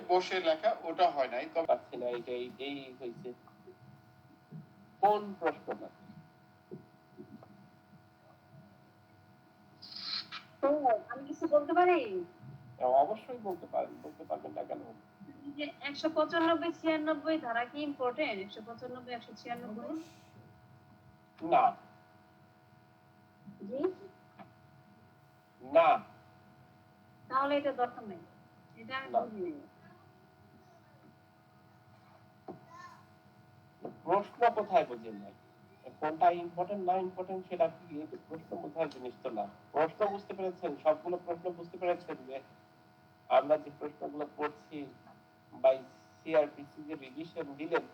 বসে লেখা ওটা হয় নাই, তবে পাচ্ছি না এটা এই হয়েছে কোন প্রশ্নটা? তো আমি কিছু বলতে পারি? অবশ্যই বলতে পারবেন না কেন? 195 96 ধারা কি ইম্পর্টেন্ট? 195 196 না জি না, তাহলে এটা দরকার নেই, এটা আমি বুঝি নাই। প্রশ্ন কোথায় বুঝেন নাই? কোনটা ইম্পর্টেন্ট না ইম্পর্টেন্ট সেটা কি প্রশ্ন বোঝার জিনিস তো না। প্রশ্ন বুঝতে পেরেছেন, সবগুলো প্রশ্ন বুঝতে পেরেছেন যে আমরা যে প্রশ্নগুলো পড়ছি বা সিআরপিসি যে রিভিশন দিলেন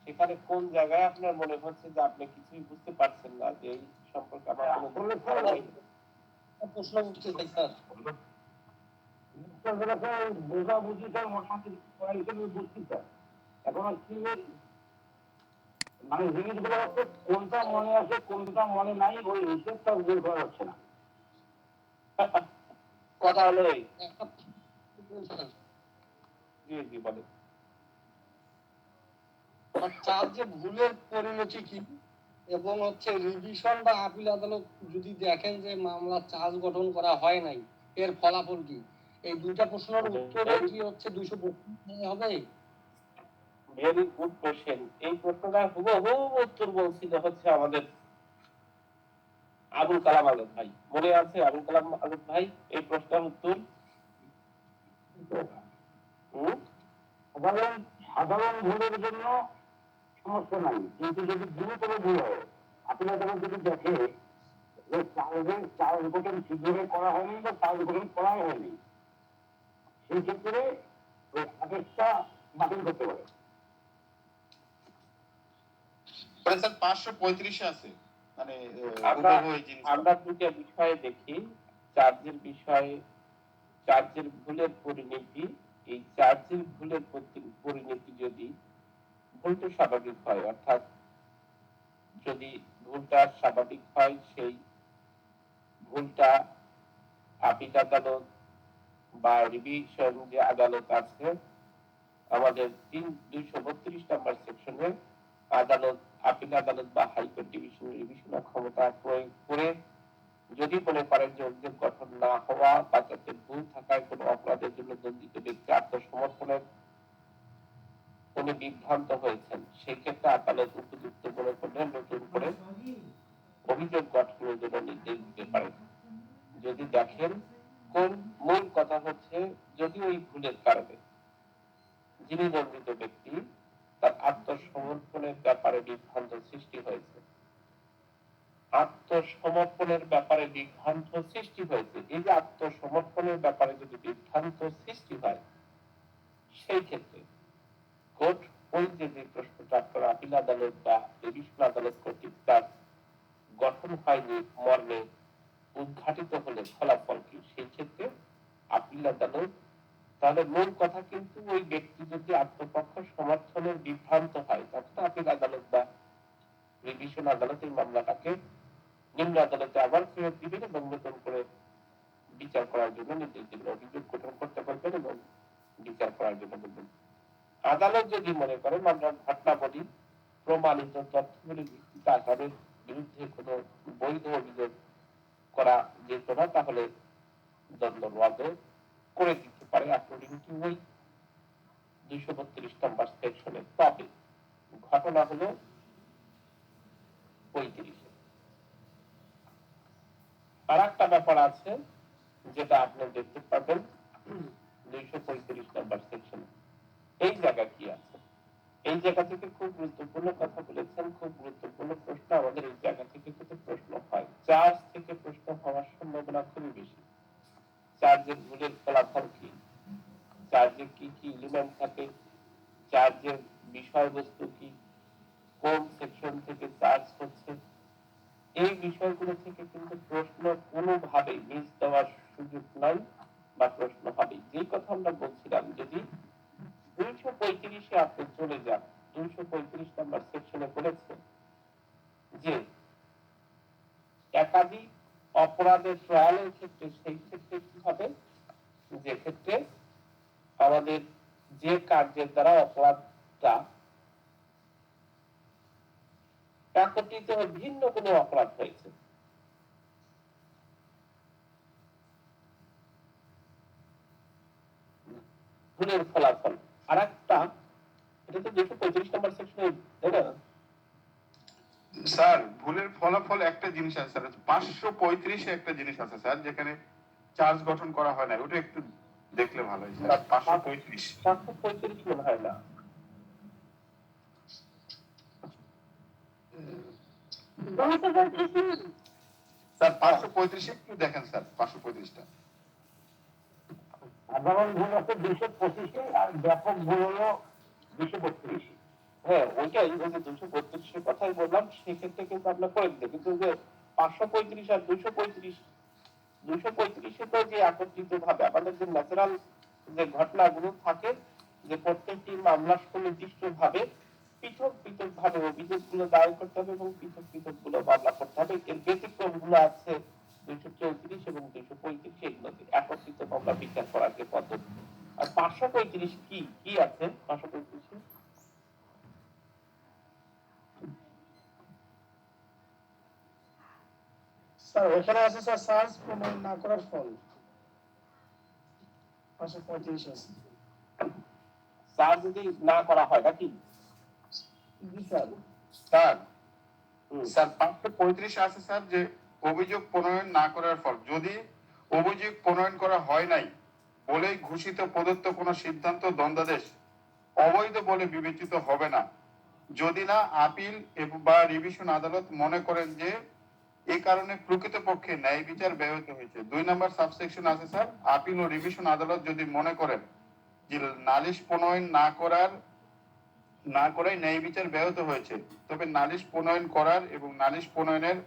সেখানে কোন জায়গায় আপনার মনে হচ্ছে যে আপনি কিছুই বুঝতে পারছেন না, যে এই সম্পর্কে আমার কোনো ধারণা নেই? প্রশ্ন বুঝতে চাই স্যার, বোঝাবুঝিটা মোটামুটি বুঝতে চাই। এখন কি মানে জিনিসগুলো হচ্ছে কোনটা মনে আছে কোনটা মনে নাই, ওই হিসেবটা বের করা যাচ্ছে না। কথা হলো জি জি বলেন। চার যে ভুলের পরিণতি কি এবং হচ্ছে রিভিশন বা আপিল আদালত যদি দেখেন যে মামলা চার্জ গঠন করা হয় নাই, এর ফলাফল কি? এই দুইটা প্রশ্নের উত্তরে কি হচ্ছে 232 হবে? Very good question. এই প্রশ্নটা হুবহু উত্তর বলছিল হচ্ছে আমাদের আবুল কালাম আজাদ ভাই। মনে আছে আবুল কালাম আজাদ ভাই এই প্রশ্নের উত্তর? সাধারণ ভুলের জন্য সমস্যা নাই, কিন্তু যদি গুরুতর ভুল হয়, আপিল আদালত যদি দেখে যে চার্জ গঠন ঠিকভাবে করা হয়নি বা চার্জ গঠন করাই হয়নি, সেই ক্ষেত্রে ওই আদেশটা বাতিল করতে পারে। স্যার 535 আছে, মানে আমরা দুটো বিষয়ে দেখি, চার্জের বিষয়ে চার্জের ভুলের পরিণতি। এই চার্জের ভুলের পরিণতি যদি ভুলটা স্বাভাবিক হয়, অর্থাৎ যদি ভুলটা স্বাভাবিক হয়, সেই ভুলটা আপিল আদালত বা রিভিশন যে আদালত আছে আমাদের 232 নম্বর সেকশনে, আদালত আপিল আদালত বা হাইকোর্ট ডিভিশন রিভিশনের ক্ষমতা প্রয়োগ করে যদি মনে করেন যে অভিযোগ গঠন না হওয়া বা তাতে ভুল থাকায় কোনো অপরাধের জন্য দণ্ডিত ব্যক্তি আত্মসমর্পণের উনি বিভ্রান্ত হয়েছেন, সেই ক্ষেত্রে আদালত উপযুক্ত মনে করলে নতুন করে অভিযোগ গঠনের জন্য নির্দেশ দিতে পারেন। যদি দেখেন কোন মূল কথা হচ্ছে, যদি ওই ভুলের কারণে যিনি দণ্ডিত ব্যক্তি তার আত্মসমর্পণের ব্যাপারে বিভ্রান্ত সৃষ্টি হয়েছে, আত্মসমর্পণের ব্যাপারে বিভ্রান্ত সৃষ্টি হয়েছে, এই যে আত্মসমর্পণের ব্যাপারে যদি বিভ্রান্ত সৃষ্টি হয়, সেই ক্ষেত্রে কোর্ট ওই যে প্রশ্নটা আপনার আপিল আদালত বা রিভিশন আদালত কর্তৃক তার গঠন হয়নি মর্মে উদ্ঘাটিত হলে ফলাফল কি, সেই ক্ষেত্রে আপিল আদালত, তাহলে মূল কথা কিন্তু ওই ব্যক্তি যদি আত্মপক্ষ সমর্থনের বিভ্রান্ত হয় তখন আপিল আদালত বা রিভিশন আদালতের মামলাটাকে নিম্ন আদালতে আবার ফেরত দিবেন এবং নতুন করে বিচার করার জন্য নির্দেশ দিবেন, অভিযোগ গঠন করতে পারবেন এবং বিচার করার জন্য বলবেন। আদালত যদি মনে করেন আমরা ঘটনাবলী প্রমাণিত তথ্যগুলির ভিত্তিতে আসামির বিরুদ্ধে কোনো বৈধ অভিযোগ করা যেত না, তাহলে দণ্ড রদ করে দিতে পারে অ্যাকর্ডিং টু ওই 232 নম্বর সেকশনে। তবে ঘটনা হলো 35। আর একটা ব্যাপার আছে যেটা আপনি দেখতে পাবেন 235 নম্বর সেকশনে। এই জায়গা কি আছে, এই জায়গা থেকে খুব গুরুত্বপূর্ণ কথা বলেছেন, খুব গুরুত্বপূর্ণ প্রশ্ন। আমাদের এই জায়গা থেকে কিন্তু প্রশ্ন হয়, চার্জ থেকে প্রশ্ন হওয়ার সম্ভাবনা খুবই বেশি। চার্জের ভুলের ফলাফল কি, চার্জে কি কি এলিমেন্ট থাকে, চার্জের বিষয়বস্তু কি, কোন সেকশন থেকে চার্জ হচ্ছে, এই বিষয়গুলো থেকে কিন্তু প্রশ্ন কোনোভাবেই মিস দেওয়ার সুযোগ নাই বা প্রশ্ন হবে। যে কথা আমরা বলছিলাম, যদি 235-এ আপনি চলে যান, 235 নম্বর সেকশনে বলেছে যে একাধিক অপরাধের ট্রায়ালের ক্ষেত্রে, সেই ক্ষেত্রে কি হবে, যে ক্ষেত্রে আমাদের যে কার্যের দ্বারা অপরাধটা একত্রিত হয়ে ভিন্ন কোনো অপরাধ হয়েছে। ভুলের ফলাফল আর একটা, এটা তো 235 নম্বর সেকশনে, তাই না? স্যার ভুলের ফলাফল একটা জিনিস আছে স্যার, 535 একটা জিনিস আছে স্যার, যেখানে চার্জ গঠন করা হয় না, ওটা একটু দেখলে ভালো হয় স্যার। 535 535 মনে হয় না। স্যার 535 একটু দেখেন স্যার, 535টা। সাধারণ ভুল আছে 225 আর ব্যাপক ভুল হলো 232। হ্যাঁ, ওইটাই ওই যে 232 এর কথাই বললাম, সেক্ষেত্রে কিন্তু আপনার করে দিতে, কিন্তু যে 535 আর 235 এ তো যে একত্রিত ভাবে আমাদের যে ন্যাচারাল যে ঘটনাগুলো থাকে, যে প্রত্যেকটি মামলার সুনির্দিষ্ট ভাবে পৃথক পৃথক ভাবে অভিযোগগুলো দায়ের করতে হবে এবং পৃথক পৃথক গুলো মামলা করতে হবে। এর ব্যতিক্রম গুলো আছে 234 এবং 235, এগুলোতে একত্রিত মামলা বিচার করার যে পদ্ধতি। আর 535 কি কি আছে 535? স্যার ওখানে আছে স্যার চার্জ প্রমাণ না করার ফল 535 আছে। চার্জ যদি না করা হয় নাকি? জি স্যার। স্যার স্যার 535 আছে স্যার, যে অভিযোগ প্রণয়ন না করার ফল, যদি অভিযোগ প্রণয়ন করা হয় নাই বলেই ঘোষিত প্রদত্ত কোনো সিদ্ধান্ত দণ্ডাদেশ অবৈধ বলে বিবেচিত হবে না, যদি না আপিল বা রিভিশন আদালত মনে করেন যে এই কারণে প্রকৃতপক্ষে ন্যায় বিচার ব্যাহত হয়েছে। 2 নম্বর সাবসেকশন আছে স্যার, আপিল ও রিভিশন আদালত যদি মনে করেন যে নালিশ প্রণয়ন না করাই ন্যায় বিচার ব্যাহত হয়েছে, তবে নালিশ প্রণয়ন করার এবং নালিশ প্রণয়নের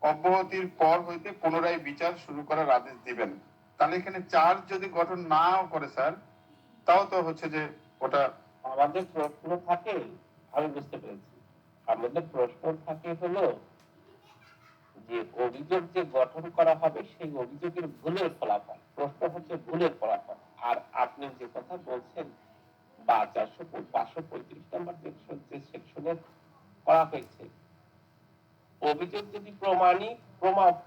অব্যাহতির পর হইতে পুনরায় বিচার শুরু করার আদেশ দিবেন। তাহলে এখানে চার্জ যদি গঠন নাও করে স্যার, তাও তো হচ্ছে যে ওটা আমাদের প্রশ্ন থাকে, আমি বুঝতে পেরেছি, আমাদের প্রশ্ন থাকে হলো যে অভিযোগ যে গঠন করা হবে সেই অভিযোগের ভুলের ফলাফল, প্রশ্ন হচ্ছে ভুলের ফলাফল। আর আপনি যে কথা বলছেন বা 535 নম্বর যে সেকশনে করা হয়েছে, অভিযোগ যদি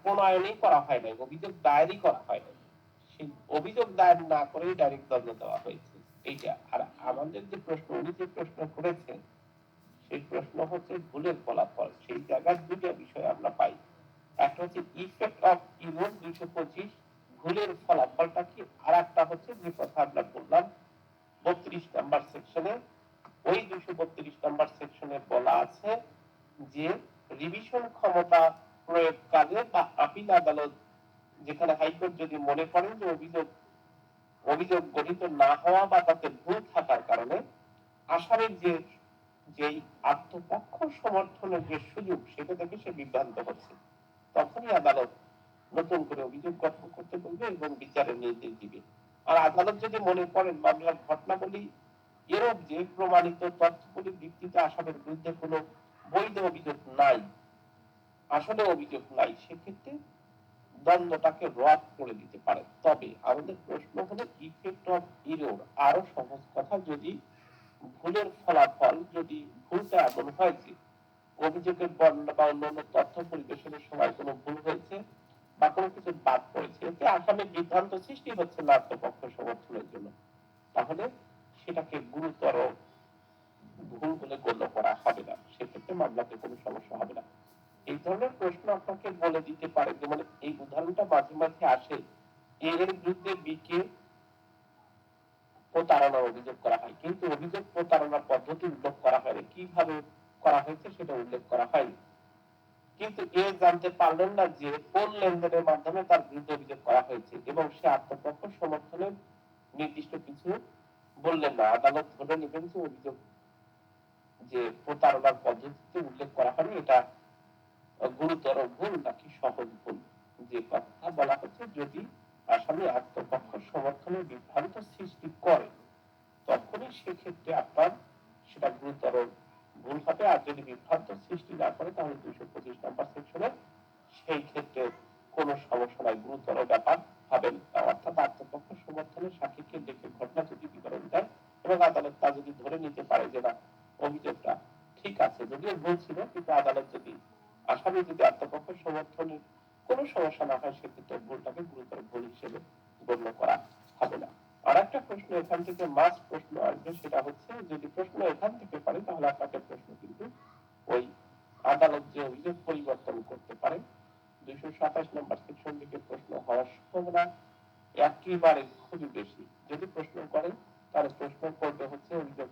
প্রণয়নই করা হয় নাই, অভিযোগ দায়েরই করা হয় নাই, সেই অভিযোগ দায়ের না করেই ডাইরেক্ট দণ্ড দেওয়া হয়েছে এইটা। আর আমাদের যে প্রশ্ন, উনি যে প্রশ্ন করেছেন সেই প্রশ্ন হচ্ছে ভুলের ফলাফল। সেই জায়গার দুটো বিষয় আমরা পাই, একটা হচ্ছে ইফেক্ট অফ ইরর 225 ভুলের ফলাফলটা কি, আর একটা হচ্ছে যে কথা আমরা বললাম 32 নাম্বার সেকশনে, ওই 232 নাম্বার সেকশনে বলা আছে যে রিভিশন ক্ষমতা প্রয়োগকালে বা আপিল আদালত, যেখানে হাইকোর্ট যদি মনে করেন যে অভিযোগ গঠিত না হওয়া বা তাতে ভুল থাকার কারণে আসামির যেই আত্মপক্ষ সমর্থনের যে সুযোগ সেটা থেকে সে বিভ্রান্ত হচ্ছে, তখনই আদালত নতুন করে অভিযোগ গঠন করতে বলবে এবং বিচারের নির্দেশ দিবে। আর আদালত যদি মনে করেন মামলার ঘটনাবলী এরূপ যে প্রমাণিত তথ্যগুলির ভিত্তিতে আসামির বিরুদ্ধে কোনো বৈধ অভিযোগ নাই, আসলে অভিযোগ নাই, সেক্ষেত্রে দ্বন্দ্বটাকে রদ করে দিতে পারে। তবে আমাদের প্রশ্ন হলো ইফেক্ট অফ ইরর, আরো সহজ কথা, যদি ভুলের ফলাফল, যদি ভুলটা এমন হয়েছে অভিযোগের বর্ণনা বা অন্যান্য তথ্য পরিবেশনের সময় কোনো ভুল হয়েছে বা কোনো কিছু বাদ পড়েছে, এতে আসামির বিভ্রান্ত সৃষ্টি হচ্ছে না আত্মপক্ষ সমর্থনের জন্য, তাহলে সেটাকে গুরুতর ভুল বলে গণ্য করা হবে না, সেক্ষেত্রে মামলাতে কোনো সমস্যা হবে না। এই ধরনের প্রশ্ন আপনাকে বলে দিতে পারে, যেমন এই উদাহরণটা মাঝে মাঝে আসে, এর বিরুদ্ধে বিকে প্রতারণার অভিযোগ করা হয়, কিন্তু অভিযোগ প্রতারণার পদ্ধতি উল্লেখ করা হয়নি, কিভাবে করা হয়েছে সেটা উল্লেখ করা হয়নি। কিন্তু এ জানতে পারলেন না যে কোন লেনদেনের মাধ্যমে তার বিরুদ্ধে অভিযোগ করা হয়েছে এবং সে আত্মপক্ষ সমর্থনের নির্দিষ্ট কিছু বললেন না। আদালত ধরে নেবেন যে অভিযোগ যে প্রতারণার পদ্ধতিতে উল্লেখ করা হয়নি এটা গুরুতর ভুল নাকি সহজ ভুল। যে কথা বলা হচ্ছে, যদি আসামি আত্মপক্ষ সমর্থনের বিভ্রান্ত সৃষ্টি করে তখনই সেক্ষেত্রে আপনার সেটা গুরুতর ভুল হবে, আর যদি বিভ্রান্ত সৃষ্টি না করে তাহলে 225 নম্বর সেকশনে সেই ক্ষেত্রে কোনো সমস্যা নাই, গুরুতর ব্যাপার হবে না। অর্থাৎ আত্মপক্ষ সমর্থনের সাক্ষীকে ডেকে ঘটনা যদি বিবরণ দেয় এবং আদালত তা যদি ধরে নিতে পারে যে না অভিযোগটা ঠিক আছে, যদিও ভুল ছিল, কিন্তু আদালত যদি আসামি যদি আত্মপক্ষ সমর্থনের কোনো সমস্যা না হয়, সেক্ষেত্রে ভুলটাকে গুরুতর ভুল হিসেবে গণ্য করা হবে না। আর একটা প্রশ্ন এখান থেকে মাস্ট প্রশ্ন আসবে, সেটা হচ্ছে যদি প্রশ্ন এখান থেকে পারে তাহলে আপনাকে প্রশ্ন কিন্তু ওই আদালত যে অভিযোগ পরিবর্তন করতে পারে 227 নম্বর সেকশন থেকে প্রশ্ন হওয়ার সম্ভাবনা একেবারে খুবই বেশি। যদি প্রশ্ন করে তাহলে প্রশ্ন করবে হচ্ছে অভিযোগ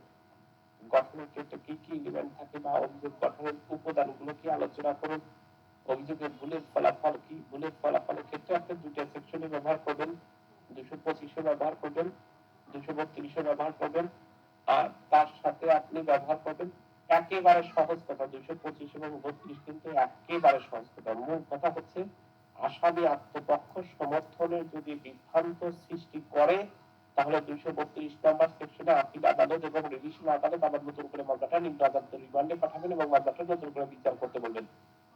গঠনের ক্ষেত্রে কি কি এলিমেন্ট থাকে বা অভিযোগ গঠনের উপাদানগুলো কি আলোচনা করুন, অভিযোগের ভুলের ফলাফল কি, ভুলের ফলাফলের ক্ষেত্রে আপনি দুটো সেকশনে ব্যবহার করবেন, 225 ব্যবহার করবেন, 232 ব্যবহার করবেন, আর তার সাথে আপনি ব্যবহার করবেন একেবারে সহজ কথা 225 এবং 32 কিন্তু একেবারে সহজ কথা। মূল কথা হচ্ছে আসামি আত্মপক্ষ সমর্থনের যদি বিভ্রান্ত সৃষ্টি করে তাহলে 232 নম্বর সেকশনে আপিল আদালত এবং রিভিশন আদালত আবার নতুন করে মামলাটা নিম্ন আদালতের রিমান্ডে পাঠাবেন এবং মামলাটা নতুন করে বিচার করতে বলবেন।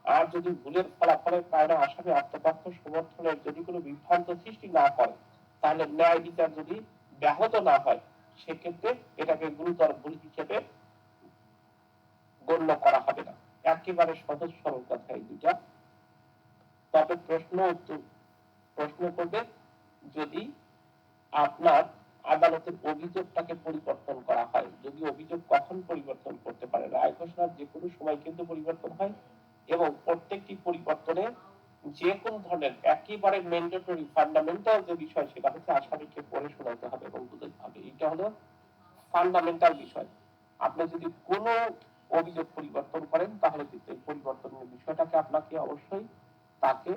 আর যদি ভুলের ফলাফলের কারণে আসামি আত্মপক্ষ সমর্থনের যদি কোনো বিভ্রান্ত সৃষ্টি না করে তাহলে ন্যায় বিচার যদি ব্যাহত না হয় সেক্ষেত্রে এটাকে গুরুতর ভুল হিসেবে গণ্য করা হবে না। একেবারে সহজ সরল কথা এই দুটা। তবে প্রশ্ন করবে যদি আপনার আদালতের অভিযোগটাকে পরিবর্তন করা হয়। যদি অভিযোগ কখন পরিবর্তন করতে পারে, রায় ঘোষণার যে কোনো সময় কিন্তু পরিবর্তন হয় এবং প্রত্যেকটি পরিবর্তনে যে কোন ধরনের একেবারে ম্যান্ডেটরি ফান্ডামেন্টাল যে বিষয় সেটা হচ্ছে আসামিকে পড়ে শোনাতে হবে এবং বুঝতে হবে। এটা হলো ফান্ডামেন্টাল বিষয়। আপনি যদি কোনো অভিযোগ পরিবর্তন করেন তাহলে কিন্তু এই পরিবর্তনের বিষয়টাকে আপনাকে অবশ্যই তাকে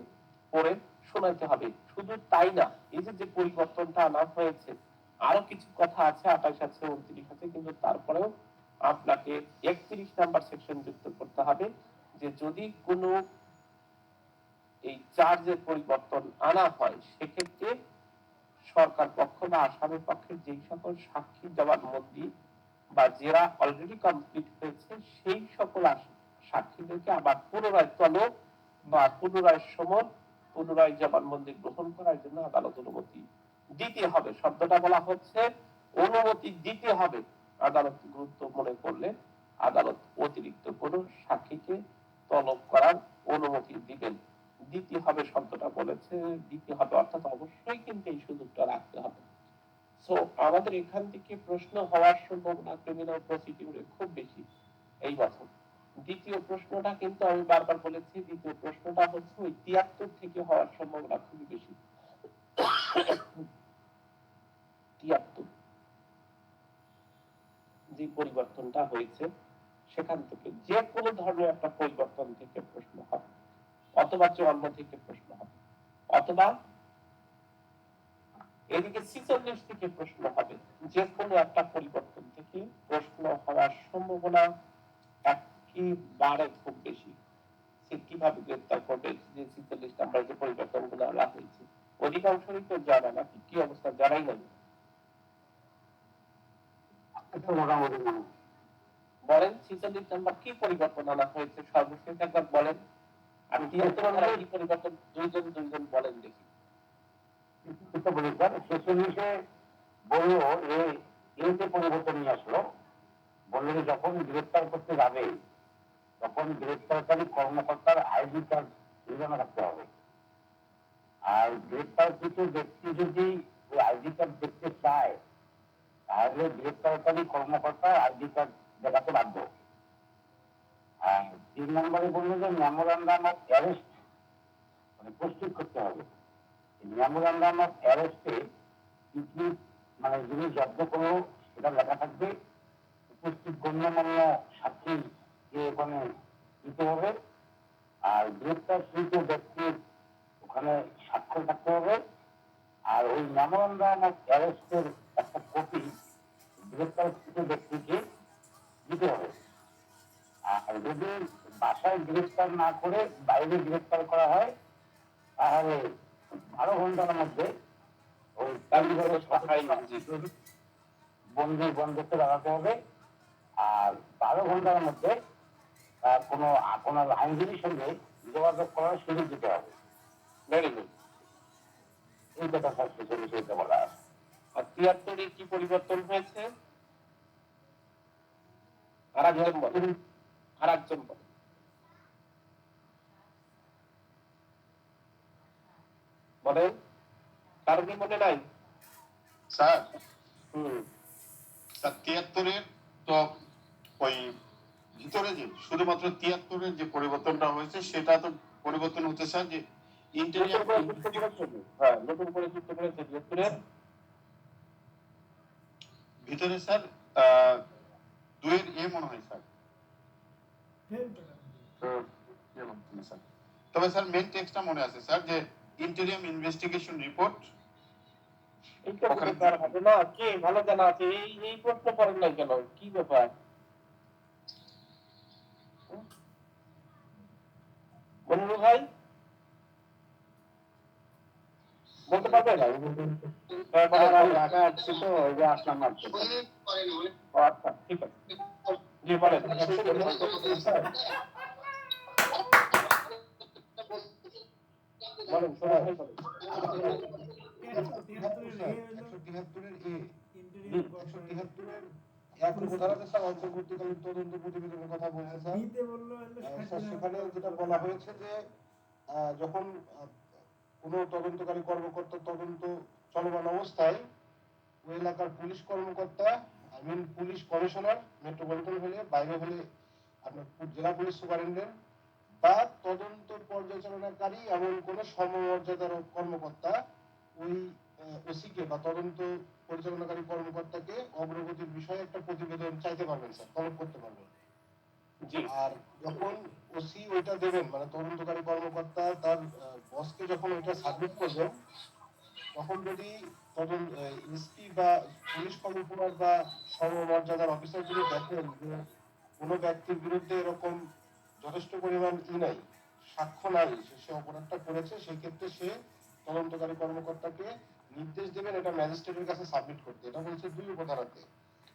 পড়ে শোনাতে হবে। শুধু তাই না, এই যে পরিবর্তনটা আনা হয়েছে আরো কিছু কথা আছে, 28 আছে, 29 আছে, কিন্তু তারপরেও আপনাকে 31 নাম্বার সেকশন যুক্ত করতে হবে যে যদি কোনো এই চার্জের পরিবর্তন আনা হয় সেক্ষেত্রে সরকার পক্ষ বা আসামির পক্ষের যেই সকল সাক্ষী জবানবন্দি বা জেরা অলরেডি কমপ্লিট হয়েছে সেই সকল সাক্ষীদেরকে আবার পুনরায় তলব বা পুনরায় সমন পুনরায় জবানবন্দি গ্রহণ করার জন্য আদালত অনুমতি দিতে হবে। শব্দটা বলা হচ্ছে অনুমতি দিতে হবে। আদালত গুরুত্ব মনে করলে আদালত অতিরিক্ত কোনো সাক্ষীকে তলব করার অনুমতি দিবেন। দিতে হবে শব্দটা বলেছে, দিতে হবে অর্থাৎ অবশ্যই কিন্তু এই সুযোগটা রাখতে হবে। সো আমাদের এখান থেকে প্রশ্ন হওয়ার সম্ভাবনা ক্রিমিনাল প্রসিডিউরে খুব বেশি এই বছর। দ্বিতীয় প্রশ্নটা কিন্তু আমি বারবার বলেছি, দ্বিতীয় প্রশ্নটা হচ্ছে ওই 73 থেকে হওয়ার সম্ভাবনা খুবই বেশি। 73 যে পরিবর্তনটা হয়েছে সেখান থেকে যে কোনো ধরনের একটা পরিবর্তন থেকে প্রশ্ন হবে, অথবা 54 থেকে প্রশ্ন হবে, অথবা এদিকে 46 থেকে প্রশ্ন হবে। যে কোনো একটা পরিবর্তন থেকে প্রশ্ন হওয়ার সম্ভাবনা একেবারে খুব বেশি। সে কিভাবে গ্রেফতার করবে যে 46 নাম্বার যে পরিবর্তনগুলো আনা হয়েছে অধিকাংশই তো জানা না, কি অবস্থা জানাই নাই। মোটামুটি বলেন 46 নাম্বার কি পরিবর্তন আনা হয়েছে সর্বশেষ একবার বলেন। আমি 73 নাম্বার কি পরিবর্তন দুইজন বলেন দেখি। শেষে বললো যে পরিবর্তন নিয়ে আসলো, বললো যে যখন গ্রেফতার করতে যাবে তখন গ্রেফতারকারী কর্মকর্তার আইডি কার্ড জমা রাখতে হবে। আর গ্রেফতারকৃত ব্যক্তি যদি ওই আইডি কার্ড দেখতে চায় তাহলে গ্রেফতারকারী কর্মকর্তার আইডি কার্ড দেখাতে বাধ্য। আর 3 নম্বরে বললো যে মেমোরান্ডাম অফ অ্যারেস্ট মানে প্রস্তুত করতে হবে। মেমোরান্ডাম অফ অ্যারেস্টে কি মানে যিনি জব্দ করলো সেটা লেখা থাকবে, উপস্থিত গণ্যমান্য সাক্ষী যে ওখানে দিতে হবে, আর গ্রেফতারকৃত ব্যক্তির ওখানে স্বাক্ষর থাকতে হবে। আর ওই মেমোরান্ডাম অফ অ্যারেস্টের একটা কপি গ্রেফতারকৃত ব্যক্তিকে দিতে হবে। আর যদি বাসায় গ্রেফতার না করে বাইরে গ্রেফতার করা হয় তাহলে 12 ঘন্টার মধ্যে ওই বন্দি বন্ধকে লাগাতে হবে। আর 12 ঘন্টার মধ্যে কোনো আপনার আইনজীবীর সঙ্গে যোগাযোগ করার সুযোগ দিতে হবে। Very good. এই কথা স্যার বিষয়টা বলা আছে। আর 73 কি পরিবর্তন হয়েছে? আরেকজন বলেন, আরেকজন বলেন। বলেন, কারো কি মনে নাই? স্যার হুম, স্যার 73-এর তো ওই ভিতরে যে শুধুমাত্র 73-এর যে পরিবর্তনটা হয়েছে সেটা তো পরিবর্তন হচ্ছে স্যার যে নতুন করে যুক্ত করেছে। হ্যাঁ, নতুন করে যুক্ত করেছে 73-এর ভিতরে স্যার 2-এর এ মনে হয় স্যার। স্যার তবে স্যার মেন টেক্সটটা মনে আছে স্যার যে ইন্টেরিয়াম ইনভেস্টিগেশন রিপোর্ট। এইটা ব্যাপার হবে না, কে ভালো জানা আছে। এই প্রশ্ন করেন নাই কেন, কি ব্যাপার? মনিরুল ভাই বলতে পারবেন? হ্যাঁ, বলেন। ঢাকা আসছি তো ওই যে আসলাম মাত্র। ও আচ্ছা, ঠিক আছে, জি বলেন। বলেন, শোনা হয় বলেন। 173 এ ইন্টেরিয়র 173-এর এক উপধারাতে স্যার অন্তর্বর্তীকালীন তদন্ত প্রতিবেদনের কথা বলছে স্যার। দিতে বললো স্যার সেখানে যেটা বলা হয়েছে যে যখন কোনো তদন্তকারী কর্মকর্তা তদন্ত চলমান অবস্থায় ওই এলাকার পুলিশ কর্মকর্তা পুলিশ কমিশনার মেট্রোপলিটন হলে, বাইরে হলে আপনার জেলা পুলিশ সুপারিনটেন্ডেন্ট বা তদন্ত পর্যালোচনাকারী এমন কোন সমমর্যাদার কর্মকর্তা ওই ওসিকে বা তদন্ত পরিচালনাকারী কর্মকর্তাকে অগ্রগতির বিষয়ে একটা প্রতিবেদন চাইতে পারবেন স্যার, তলব করতে পারবেন। আর যখন ওসি ওইটা দেবেন মানে তদন্তকারী কর্মকর্তা তার বসকে যখন ওইটা সাবমিট করবেন, তখন যদি তদন্ত এসপি বা পুলিশ কমিশনার বা সমমর্যাদার অফিসার যদি দেখেন যে কোনো ব্যক্তির বিরুদ্ধে এরকম যথেষ্ট পরিমাণ নাই, সাক্ষ্য নাই, সে অপরাধটা করেছে, সেই ক্ষেত্রে সে তদন্তকারী কর্মকর্তাকে নির্দেশ দেবেন এটা ম্যাজিস্ট্রেটের কাছে সাবমিট করতে। এটা বলছে 2 উপধারাতে।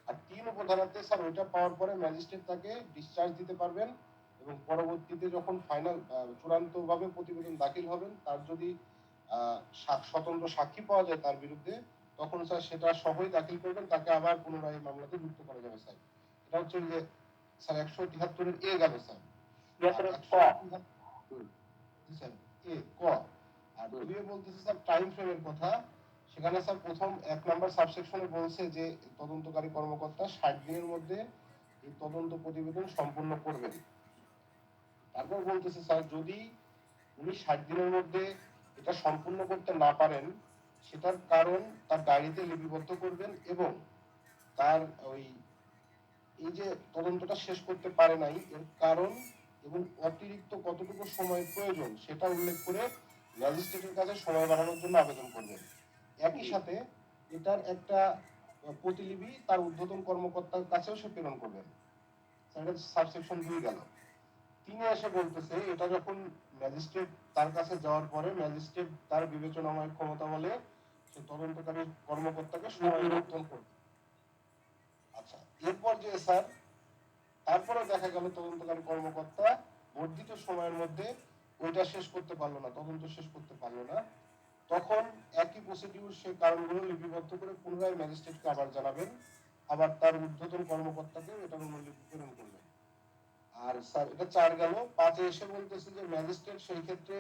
আর 3 উপধারাতে স্যার ওইটা পাওয়ার পরে ম্যাজিস্ট্রেট তাকে ডিসচার্জ দিতে পারবেন এবং পরবর্তীতে যখন ফাইনাল চূড়ান্তভাবে প্রতিবেদন দাখিল হবেন, তার যদি স্বতন্ত্র সাক্ষী পাওয়া যায় তার বিরুদ্ধে, তখন স্যার সেটা সহই দাখিল করবেন, তাকে আবার পুনরায় মামলাতে যুক্ত করা যাবে স্যার। এটা হচ্ছে যে স্যার 173-এর এ গেল স্যার। এ ক আর দুইয়ে বলতেছে স্যার টাইম ফ্রেমের কথা। সেখানে স্যার প্রথম 1 নাম্বার সাবসেকশনে বলছে যে তদন্তকারী কর্মকর্তা 60 দিনের মধ্যে এই তদন্ত প্রতিবেদন সম্পূর্ণ করবেন। তারপর বলতেছে স্যার যদি উনি 60 দিনের মধ্যে এটা সম্পূর্ণ করতে না পারেন, সেটার কারণ তার ডায়েরিতে লিপিবদ্ধ করবেন এবং তার ওই এই যে তদন্তটা শেষ করতে পারে নাই এর কারণ এবং অতিরিক্ত কতটুকু সময় প্রয়োজন সেটা উল্লেখ করে ম্যাজিস্ট্রেটের কাছে সময় বাড়ানোর জন্য আবেদন করবেন। একই সাথে এটার একটা প্রতিলিপি তার ঊর্ধ্বতন কর্মকর্তার কাছেও সে প্রেরণ করবেন। সাবসেকশন 2 গেল। 3 এসে বলতেছে এটা যখন ম্যাজিস্ট্রেট তার কাছে যাওয়ার পরে ম্যাজিস্ট্রেট তার বিবেচনাময় ক্ষমতা বলে সে তদন্তকারী কর্মকর্তাকে সময় নির্ধারণ করবে। আচ্ছা, এরপর যে স্যার তারপরে দেখা গেল তদন্তকারী কর্মকর্তা বর্ধিত সময়ের মধ্যে ওইটা শেষ করতে পারলো না, তদন্ত শেষ করতে পারলো না, তখন একই প্রসিডিউর সে কারণগুলো লিপিবদ্ধ করে পুনরায় ম্যাজিস্ট্রেটকে আবার জানাবেন, আবার তার ঊর্ধ্বতন কর্মকর্তাকে এটার অনুলিপি প্রেরণ করবেন। আর স্যার এটা 4 গেল। 5-এ এসে বলতেছে যে ম্যাজিস্ট্রেট সেই ক্ষেত্রে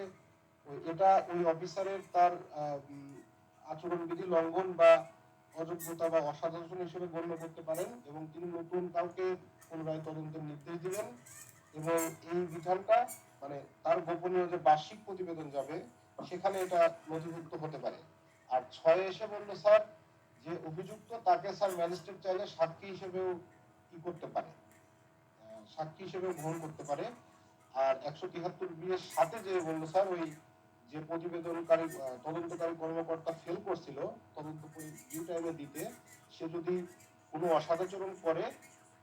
এটা ওই অফিসারের তার আচরণবিধি লঙ্ঘন বা অযোগ্যতা বা অসাধারণ হিসেবে গণ্য করতে পারেন এবং তিনি নতুন কাউকে পুনরায় তদন্তের নির্দেশ দিবেন এবং এই বিধানটা মানে তার গোপনীয় যে বার্ষিক প্রতিবেদন যাবে সেখানে এটা নথিভুক্ত হতে পারে। আর 6-এ এসে বললো স্যার যে অভিযুক্ত তাকে স্যার ম্যাজিস্ট্রেট চাইলে সাক্ষী হিসেবেও কি করতে পারে, সাক্ষী হিসেবে গ্রহণ করতে পারে। আর 173 এর সাথে যে বললো স্যার ওই যে প্রতিবেদনকারী তদন্তকারী কর্মকর্তা ফেল করছিল তদন্ত ডিউ টাইমে দিতে, সে যদি কোনো অসদাচরণ করে,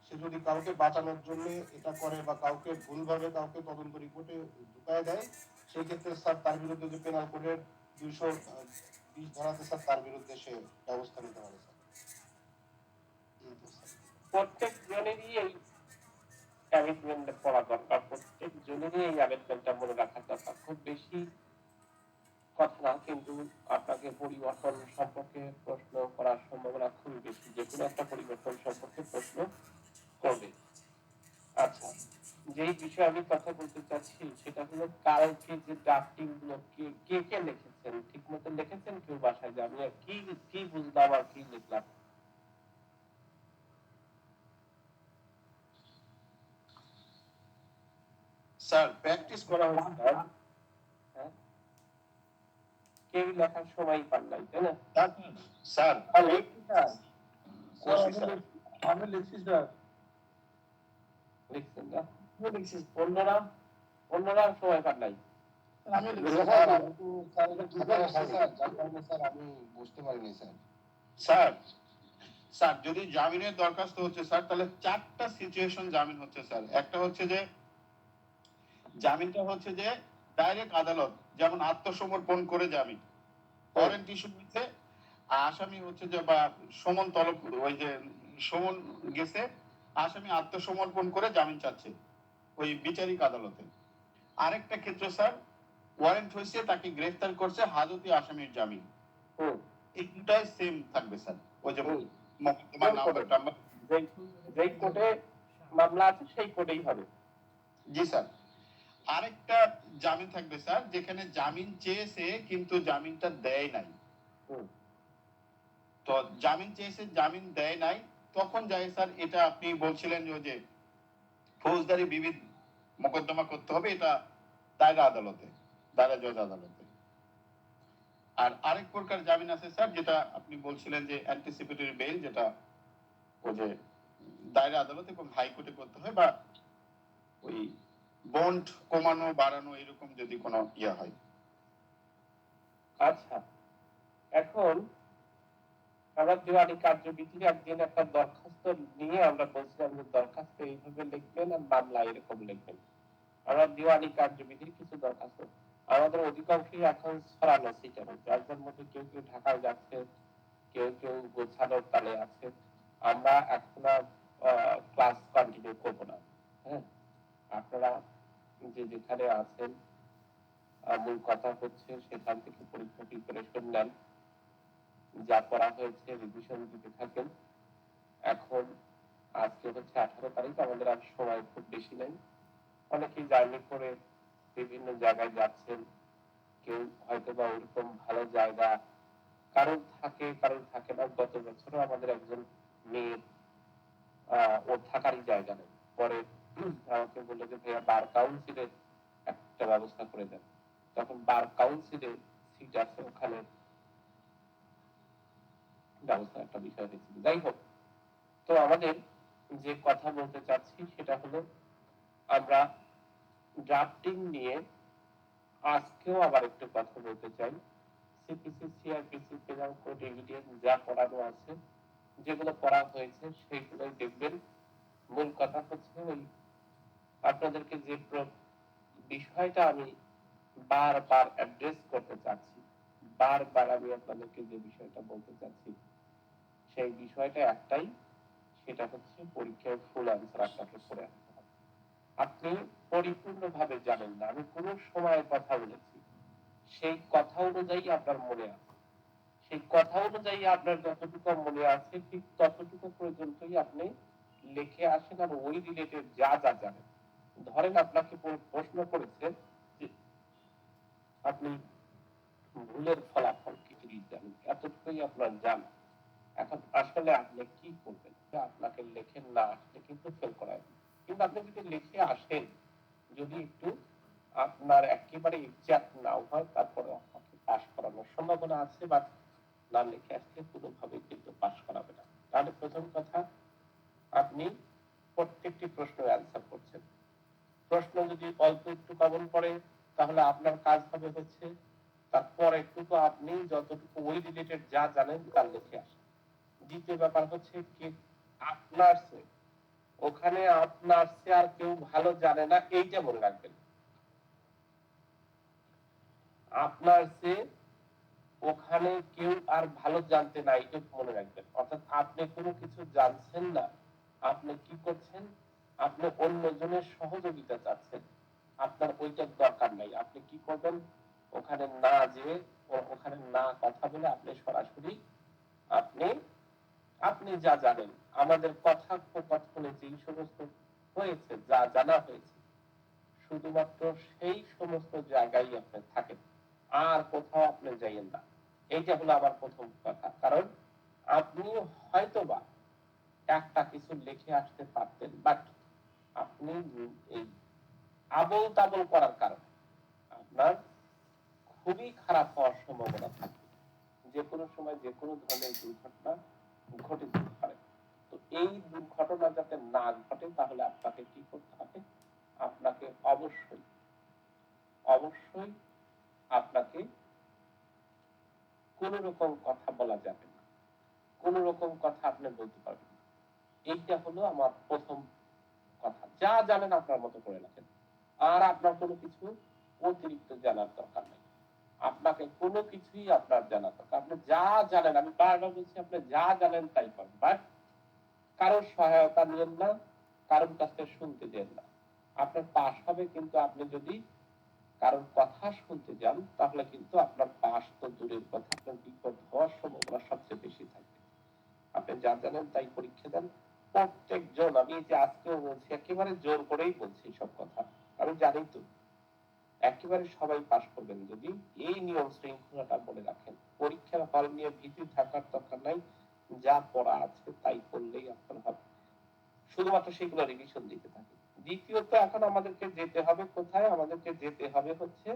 সে যদি কাউকে বাঁচানোর জন্য এটা করে বা কাউকে ভুলভাবে কাউকে তদন্ত রিপোর্টে ঢুকায় দেয়, সেই ক্ষেত্রে স্যার তার বিরুদ্ধে যে পেনাল কোডের 220 ধারাতে স্যার তার বিরুদ্ধে সে ব্যবস্থা নিতে পারে স্যার। প্রত্যেক জনেরই এই অ্যামেন্ডমেন্ট পড়া দরকার, প্রত্যেক জনেরই এই অ্যামেন্ডমেন্টটা মনে রাখার দরকার। খুব বেশি কথা না, কিন্তু আপনাকে পরিবর্তন সম্পর্কে প্রশ্ন করার সম্ভাবনা খুবই বেশি, যে কোনো একটা পরিবর্তন সম্পর্কে প্রশ্ন করবে। বিষয়ে আমি কথা বলতে চাচ্ছি সেটা হলো কালকে যে ড্রাফটিং গুলো কে কে লিখেছেন, ঠিক মতো লিখেছেন কেউ বাসায়, যে আমি আর কি বুঝলাম আর কি লিখলাম? স্যার প্র্যাকটিস করা হয়েছে স্যার। হ্যাঁ, কেউ লেখার সময় পান নাই, তাই না? স্যার স্যার করছি স্যার। আমি লিখছি স্যার। লিখছেন না? আমি লিখছি। অন্যরা সময় পান নাই। আমি লিখছি। স্যার আমি তো স্যার খাতা আছে স্যার, যার কারণে স্যার আমি বুঝতে পারিনি স্যার। স্যার স্যার যদি জামিনের দরখাস্ত হচ্ছে স্যার, তাহলে 4টা সিচুয়েশন জামিন হচ্ছে স্যার। একটা হচ্ছে যে জামিনটা হচ্ছে যে ডাইরেক্ট আদালত, যেমন আত্মসমর্পণ করে জামিন, ওয়ারেন্ট ইস্যু হচ্ছে, আসামি হচ্ছে যে বা সমন তলব, ওই যে সমন গেছে, আসামি আত্মসমর্পণ করে জামিন চাচ্ছে ওই বিচারিক আদালতে। আরেকটা ক্ষেত্র স্যার, ওয়ারেন্ট হয়েছে, তাকে গ্রেফতার করছে, হাজতে আসামির জামিন। হুম, এই দুটাই সেম থাকবে স্যার, ওই যে হুম। মোকদ্দমা নাম্বার টাম্বার। যেই কোর্টে মামলা আছে সেই কোর্টেই হবে। জি স্যার। আরেকটা জামিন থাকবে স্যার, যেখানে জামিন চেয়েছে কিন্তু জামিনটা দেয় নাই। হুম, তো জামিন চেয়েছে, জামিন দেয় নাই, তখন যায় স্যার, এটা আপনি বলছিলেন যে ওই যে ফৌজদারি বিবিধ মোকদ্দমা করতে হবে, এটা দায়রা আদালতে, দায়রা জজ আদালতে। আর আরেক প্রকার জামিন আছে স্যার, যেটা আপনি বলছিলেন যে অ্যান্টিসিপেটরি বেইল, যেটা ওই যে দায়রা আদালত এবং হাইকোর্টে করতে হয়, বা ওই বন্ড কমানো বাড়ানো এরকম যদি কোনো ইয়ে হয়। আচ্ছা, এখন আমরা দেওয়ানি কার্যবিধির একদিন একটা দরখাস্ত নিয়ে আমরা বলছিলাম যে দরখাস্ত এইভাবে লিখবেন আর মামলা এরকম লিখবেন। আমরা দেওয়ানি কার্যবিধির কিছু দরখাস্ত, আমাদের অধিকাংশই এখন ছড়ানো ছিটানো, যার যার মধ্যে কেউ কেউ ঢাকায় যাচ্ছে, কেউ কেউ গোছানোর তালে আছে। আমরা এখন আর ক্লাস কন্টিনিউ করবো না। হ্যাঁ, আপনারা যে যেখানে আছেন, মূল কথা হচ্ছে সেখান থেকে পরীক্ষা প্রিপারেশন নেন, যা করা হয়েছে রিভিশন দিতে থাকেন। এখন আজকে হচ্ছে 18 তারিখ, আমাদের আর সময় খুব বেশি নেই। অনেকেই জার্নি করে বিভিন্ন জায়গায় যাচ্ছেন, কেউ হয়তো বা ওরকম ভালো জায়গা কারোর থাকে কারোর থাকে না। গত বছরও আমাদের একজন মেয়ে ওর থাকারই জায়গা নেই, পরে আমাকে বললো যে ভাইয়া বার কাউন্সিলে একটা ব্যবস্থা করে দেন। তখন বার কাউন্সিলে সিট আছে, ওখানে ব্যবস্থা একটা বিষয় হয়েছিল। যাই হোক, তো আমাদের যে কথা বলতে চাচ্ছি সেটা হলো, আমরা ড্রাফটিং নিয়ে আজকেও আবার একটু কথা বলতে চাই। CPC, CrPC, penal code, evidence যা পড়ানো আছে, যেগুলো পড়া হয়েছে সেইগুলোই দেখবেন। মূল কথা হচ্ছে ওই আপনাদেরকে যে বিষয়টা আমি বারবার অ্যাড্রেস করতে চাচ্ছি, বারবার আমি আপনাদেরকে যে বিষয়টা বলতে চাচ্ছি, সেই বিষয়টা একটাই, সেটা হচ্ছে পরীক্ষায় ফুল অ্যান্সার আপনাকে পড়ে আসতে হবে। আপনি পরিপূর্ণভাবে জানেন না, আমি কোন সময় কথা বলেছি, সেই কথা অনুযায়ী আপনার মনে আছে, সেই কথা অনুযায়ী আপনার যতটুকু মনে আছে ঠিক ততটুকু পর্যন্তই আপনি লিখে আসেন, আর ওই রিলেটেড যা যা জানেন। ধরেন আপনাকে প্রশ্ন করেছে যে আপনি ভুলের ফলাফল কি জানেন, এতটুকুই আপনার জানা। এখন আসলে আপনি কি করবেন? আপনাকে লেখে না আসলে কিন্তু ফেল করায়, কিন্তু আপনি যদি লিখে আসেন, যদি একটু আপনার একেবারে এক্সাক্ট নাও হয়, তারপরে আপনাকে পাস করানোর সম্ভাবনা আছে, বা না লিখে আসলে কোনোভাবে কিন্তু পাস করাবে না। তাহলে প্রথম কথা, আপনি প্রত্যেকটি প্রশ্নের অ্যান্সার করছেন। প্রশ্ন যদি অল্প একটু কমন পড়ে, তাহলে আপনার কাজ হবে হচ্ছে তারপর একটু আপনি যতটুকু ওই রিলেটেড যা জানেন তা লিখে আসেন। দ্বিতীয় ব্যাপার হচ্ছে কি, আপনার ওখানে আপনার আর কেউ ভালো জানে না এইটা মনে রাখবেন। আপনার ওখানে কেউ আর ভালো জানতে না, এটা মনে রাখবেন। অর্থাৎ আপনি কোনো কিছু জানছেন না, আপনি কি করছেন, আপনি অন্যজনের সহযোগিতা চাচ্ছেন, আপনার ওইটার দরকার নাই। আপনি কি করবেন, ওখানে না যে ওখানে না কথা বলে আপনি সরাসরি আপনি আপনি যা জানেন, আমাদের কথা কথনে যে সমস্ত হয়েছে, যা জানা হয়েছে, শুধুমাত্র সেই সমস্ত জায়গায় আপনি থাকেন, আর কোথাও আপনি যাইয়েন না। এইটা হলো আমার প্রথম কথা। কারণ আপনি হয়তোবা একটা কিছু লিখে আসতে পারতেন, বাট আপনি এই আবল তাবল করার কারণে আপনার খুবই খারাপ হওয়ার সম্ভাবনা থাকে। যে কোনো সময় যে কোনো ধরনের দুর্ঘটনা ঘটে যেতে পারে। তো এই দুর্ঘটনা যাতে না ঘটে, তাহলে আপনাকে কি করতে হবে? আপনাকে অবশ্যই অবশ্যই আপনাকে কোন রকম কথা বলা যাবে না, কোন রকম কথা আপনি বলতে পারবেন না। এইটা হলো আমার প্রথম কথা। যা জানেন আপনার মতো করে রাখেন, আর আপনার কোনো কিছু অতিরিক্ত জানার দরকার নেই। আপনাকে কোনো কিছুই আপনার জানার দরকার, আপনি যা জানেন, আমি বারবার বলছি, আপনি যা জানেন তাই করেন, বাট কারোর সহায়তা নিয়েন না, কারোর কাছ থেকে শুনতে দেন না। আপনার পাশ হবে, কিন্তু আপনি যদি কারোর কথা শুনতে যান, তাহলে কিন্তু আপনার পাশ তো দূরের কথা, আপনার বিপদ হওয়ার সম্ভাবনা সবচেয়ে বেশি থাকবে। আপনি যা জানেন তাই পরীক্ষা দেন। প্রত্যেকজন, আমি এই যে আজকেও বলছি, একেবারে জোর করেই বলছি সব কথা, আমি জানি তো একেবারে সবাই পাশ করবেন যদি এই নিয়ম শৃঙ্খলাটা বলে রাখেন। পরীক্ষার হল নিয়ে ভীতি থাকার দরকার নাই, যা পড়া আছে তাই পড়লেই আপনার হবে। শুধুমাত্র সেগুলো রিভিশন দিতে থাকে। দ্বিতীয়ত, এখন আমাদেরকে যেতে হবে কোথায়? আমাদেরকে যেতে হবে হচ্ছে,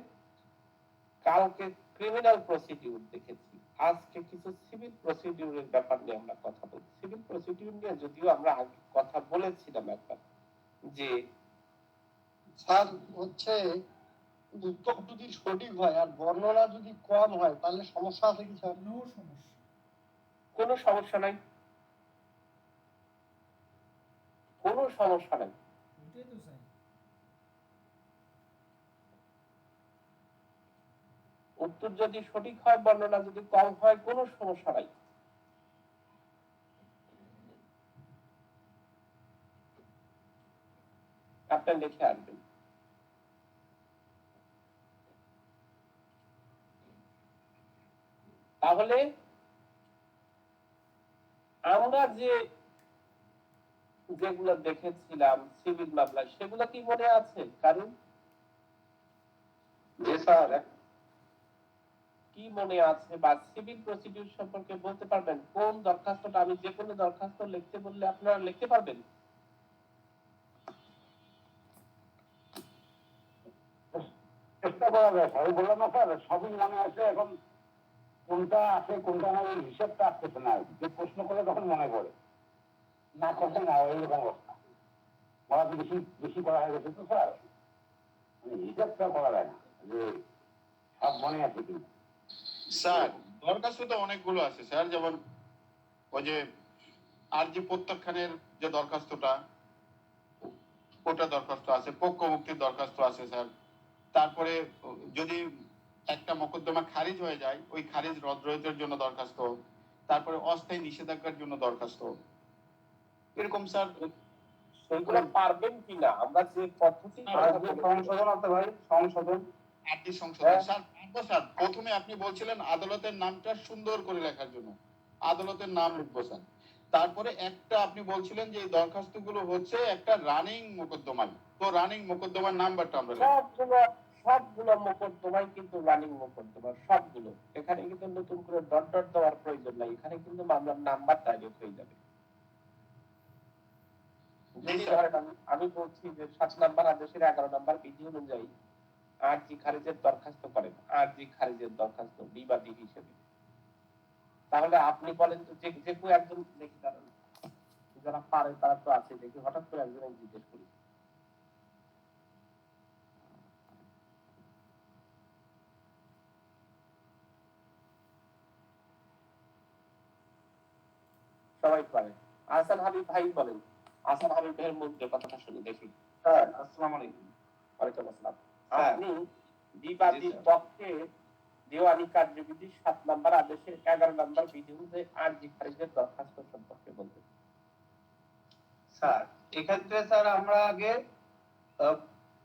কালকে ক্রিমিনাল প্রসিডিউর দেখেছি, আজকে কিছু সিভিল প্রসিডিউরের ব্যাপার নিয়ে আমরা কথা বলছি। সিভিল প্রসিডিউর নিয়ে যদিও আমরা আগে কথা বলেছিলাম একবার, যে স্যার হচ্ছে উত্তর যদি সঠিক হয় আর বর্ণনা যদি কম হয় তাহলে সমস্যা আছে কি স্যার? নো সমস্যা, কোনো সমস্যা নাই, কোনো সমস্যা নাই। এটাই তো স্যার। উত্তর যদি সঠিক হয়, বর্ণনা যদি কম হয়, কোনো সমস্যা নাই। আপনি লিখে আনবেন। তাহলে আমরা যেগুলো দেখেছিলাম সিভিল মামলা, সেগুলো কি মনে আছে কারণ? জি স্যার। কি মনে আছে, বা সিভিল প্রসিডিউর সম্পর্কে বলতে পারবেন? কোন দরখাস্তটা, আমি যে কোনো দরখাস্ত লিখতে বললে আপনারা লিখতে পারবেন? চেষ্টা করা যায়। আমি বললাম না স্যার, সবই মনে আছে, এখন কোনটা আছে কোনটা নাই এই হিসাবটা আসতেছে না। যে প্রশ্ন করে তখন মনে পড়ে না, কখন না, এইরকম অবস্থা। পড়া তো বেশি বেশি করা হয়ে গেছে তো স্যার, মানে হিসাবটা করা যায় না যে সব মনে আছে কিনা। স্যার দরখাস্ত তো অনেকগুলো আছে স্যার, যেমন ওই যে আরজি প্রত্যাখ্যানের যে দরখাস্তটা, ওটা দরখাস্ত আছে, পক্ষ মুক্তির দরখাস্ত আছে স্যার। তারপরে যদি একটা মোকদ্দমা খারিজ হয়ে যায়, ওই খারিজ রদ রহিতের জন্য দরখাস্ত, তারপরে অস্থায়ী নিষেধাজ্ঞার জন্য দরখাস্ত, এরকম স্যার। সেগুলো পারবেন কিনা, আমরা যে পদ্ধতি সংশোধন আছে ভাই, সংশোধন আরজি সংশোধন স্যার পারবো স্যার। প্রথমে আপনি বলছিলেন আদালতের নামটা সুন্দর করে লেখার জন্য, আদালতের নাম লিখবো স্যার। তারপরে একটা আপনি বলছিলেন যে এই দরখাস্তগুলো হচ্ছে একটা রানিং মোকদ্দমায়, তো রানিং মোকদ্দমার নাম্বারটা আমরা সবগুলো মোকদ্দমাই কিন্তু রানিং মোকদ্দমা, সবগুলো। এখানে কিন্তু নতুন করে ডট ডট দেওয়ার প্রয়োজন নাই, এখানে কিন্তু মামলার নাম্বার ডাইরেক্ট হয়ে যাবে। যদি ধরেন আমি বলছি যে 7 নাম্বার আদেশের 11 নাম্বার বিধি অনুযায়ী আরজি খারিজের দরখাস্ত করেন, আরজি খারিজের দরখাস্ত বিবাদী হিসেবে, তাহলে আপনি বলেন তো, যে কেউ একজন দেখি, কারণ যারা পারে তারা তো আছে, দেখি হঠাৎ করে একজন জিজ্ঞেস করি, সবাই পারে। আহসান হাবিব ভাই বলেন, আহসান হাবিব ভাইয়ের মধ্যে কথাটা শুনে দেখি। স্যার। আসসালামু আলাইকুম। ওয়ালাইকুম আসসালাম। স্যার। আপনি বিবাদীর পক্ষে দেওয়ানি কার্যবিধি 7 নাম্বার আদেশের 11 নাম্বার বিধি অনুযায়ী আরজি খারিজের দরখাস্ত সম্পর্কে বলবেন। স্যার এক্ষেত্রে স্যার আমরা আগে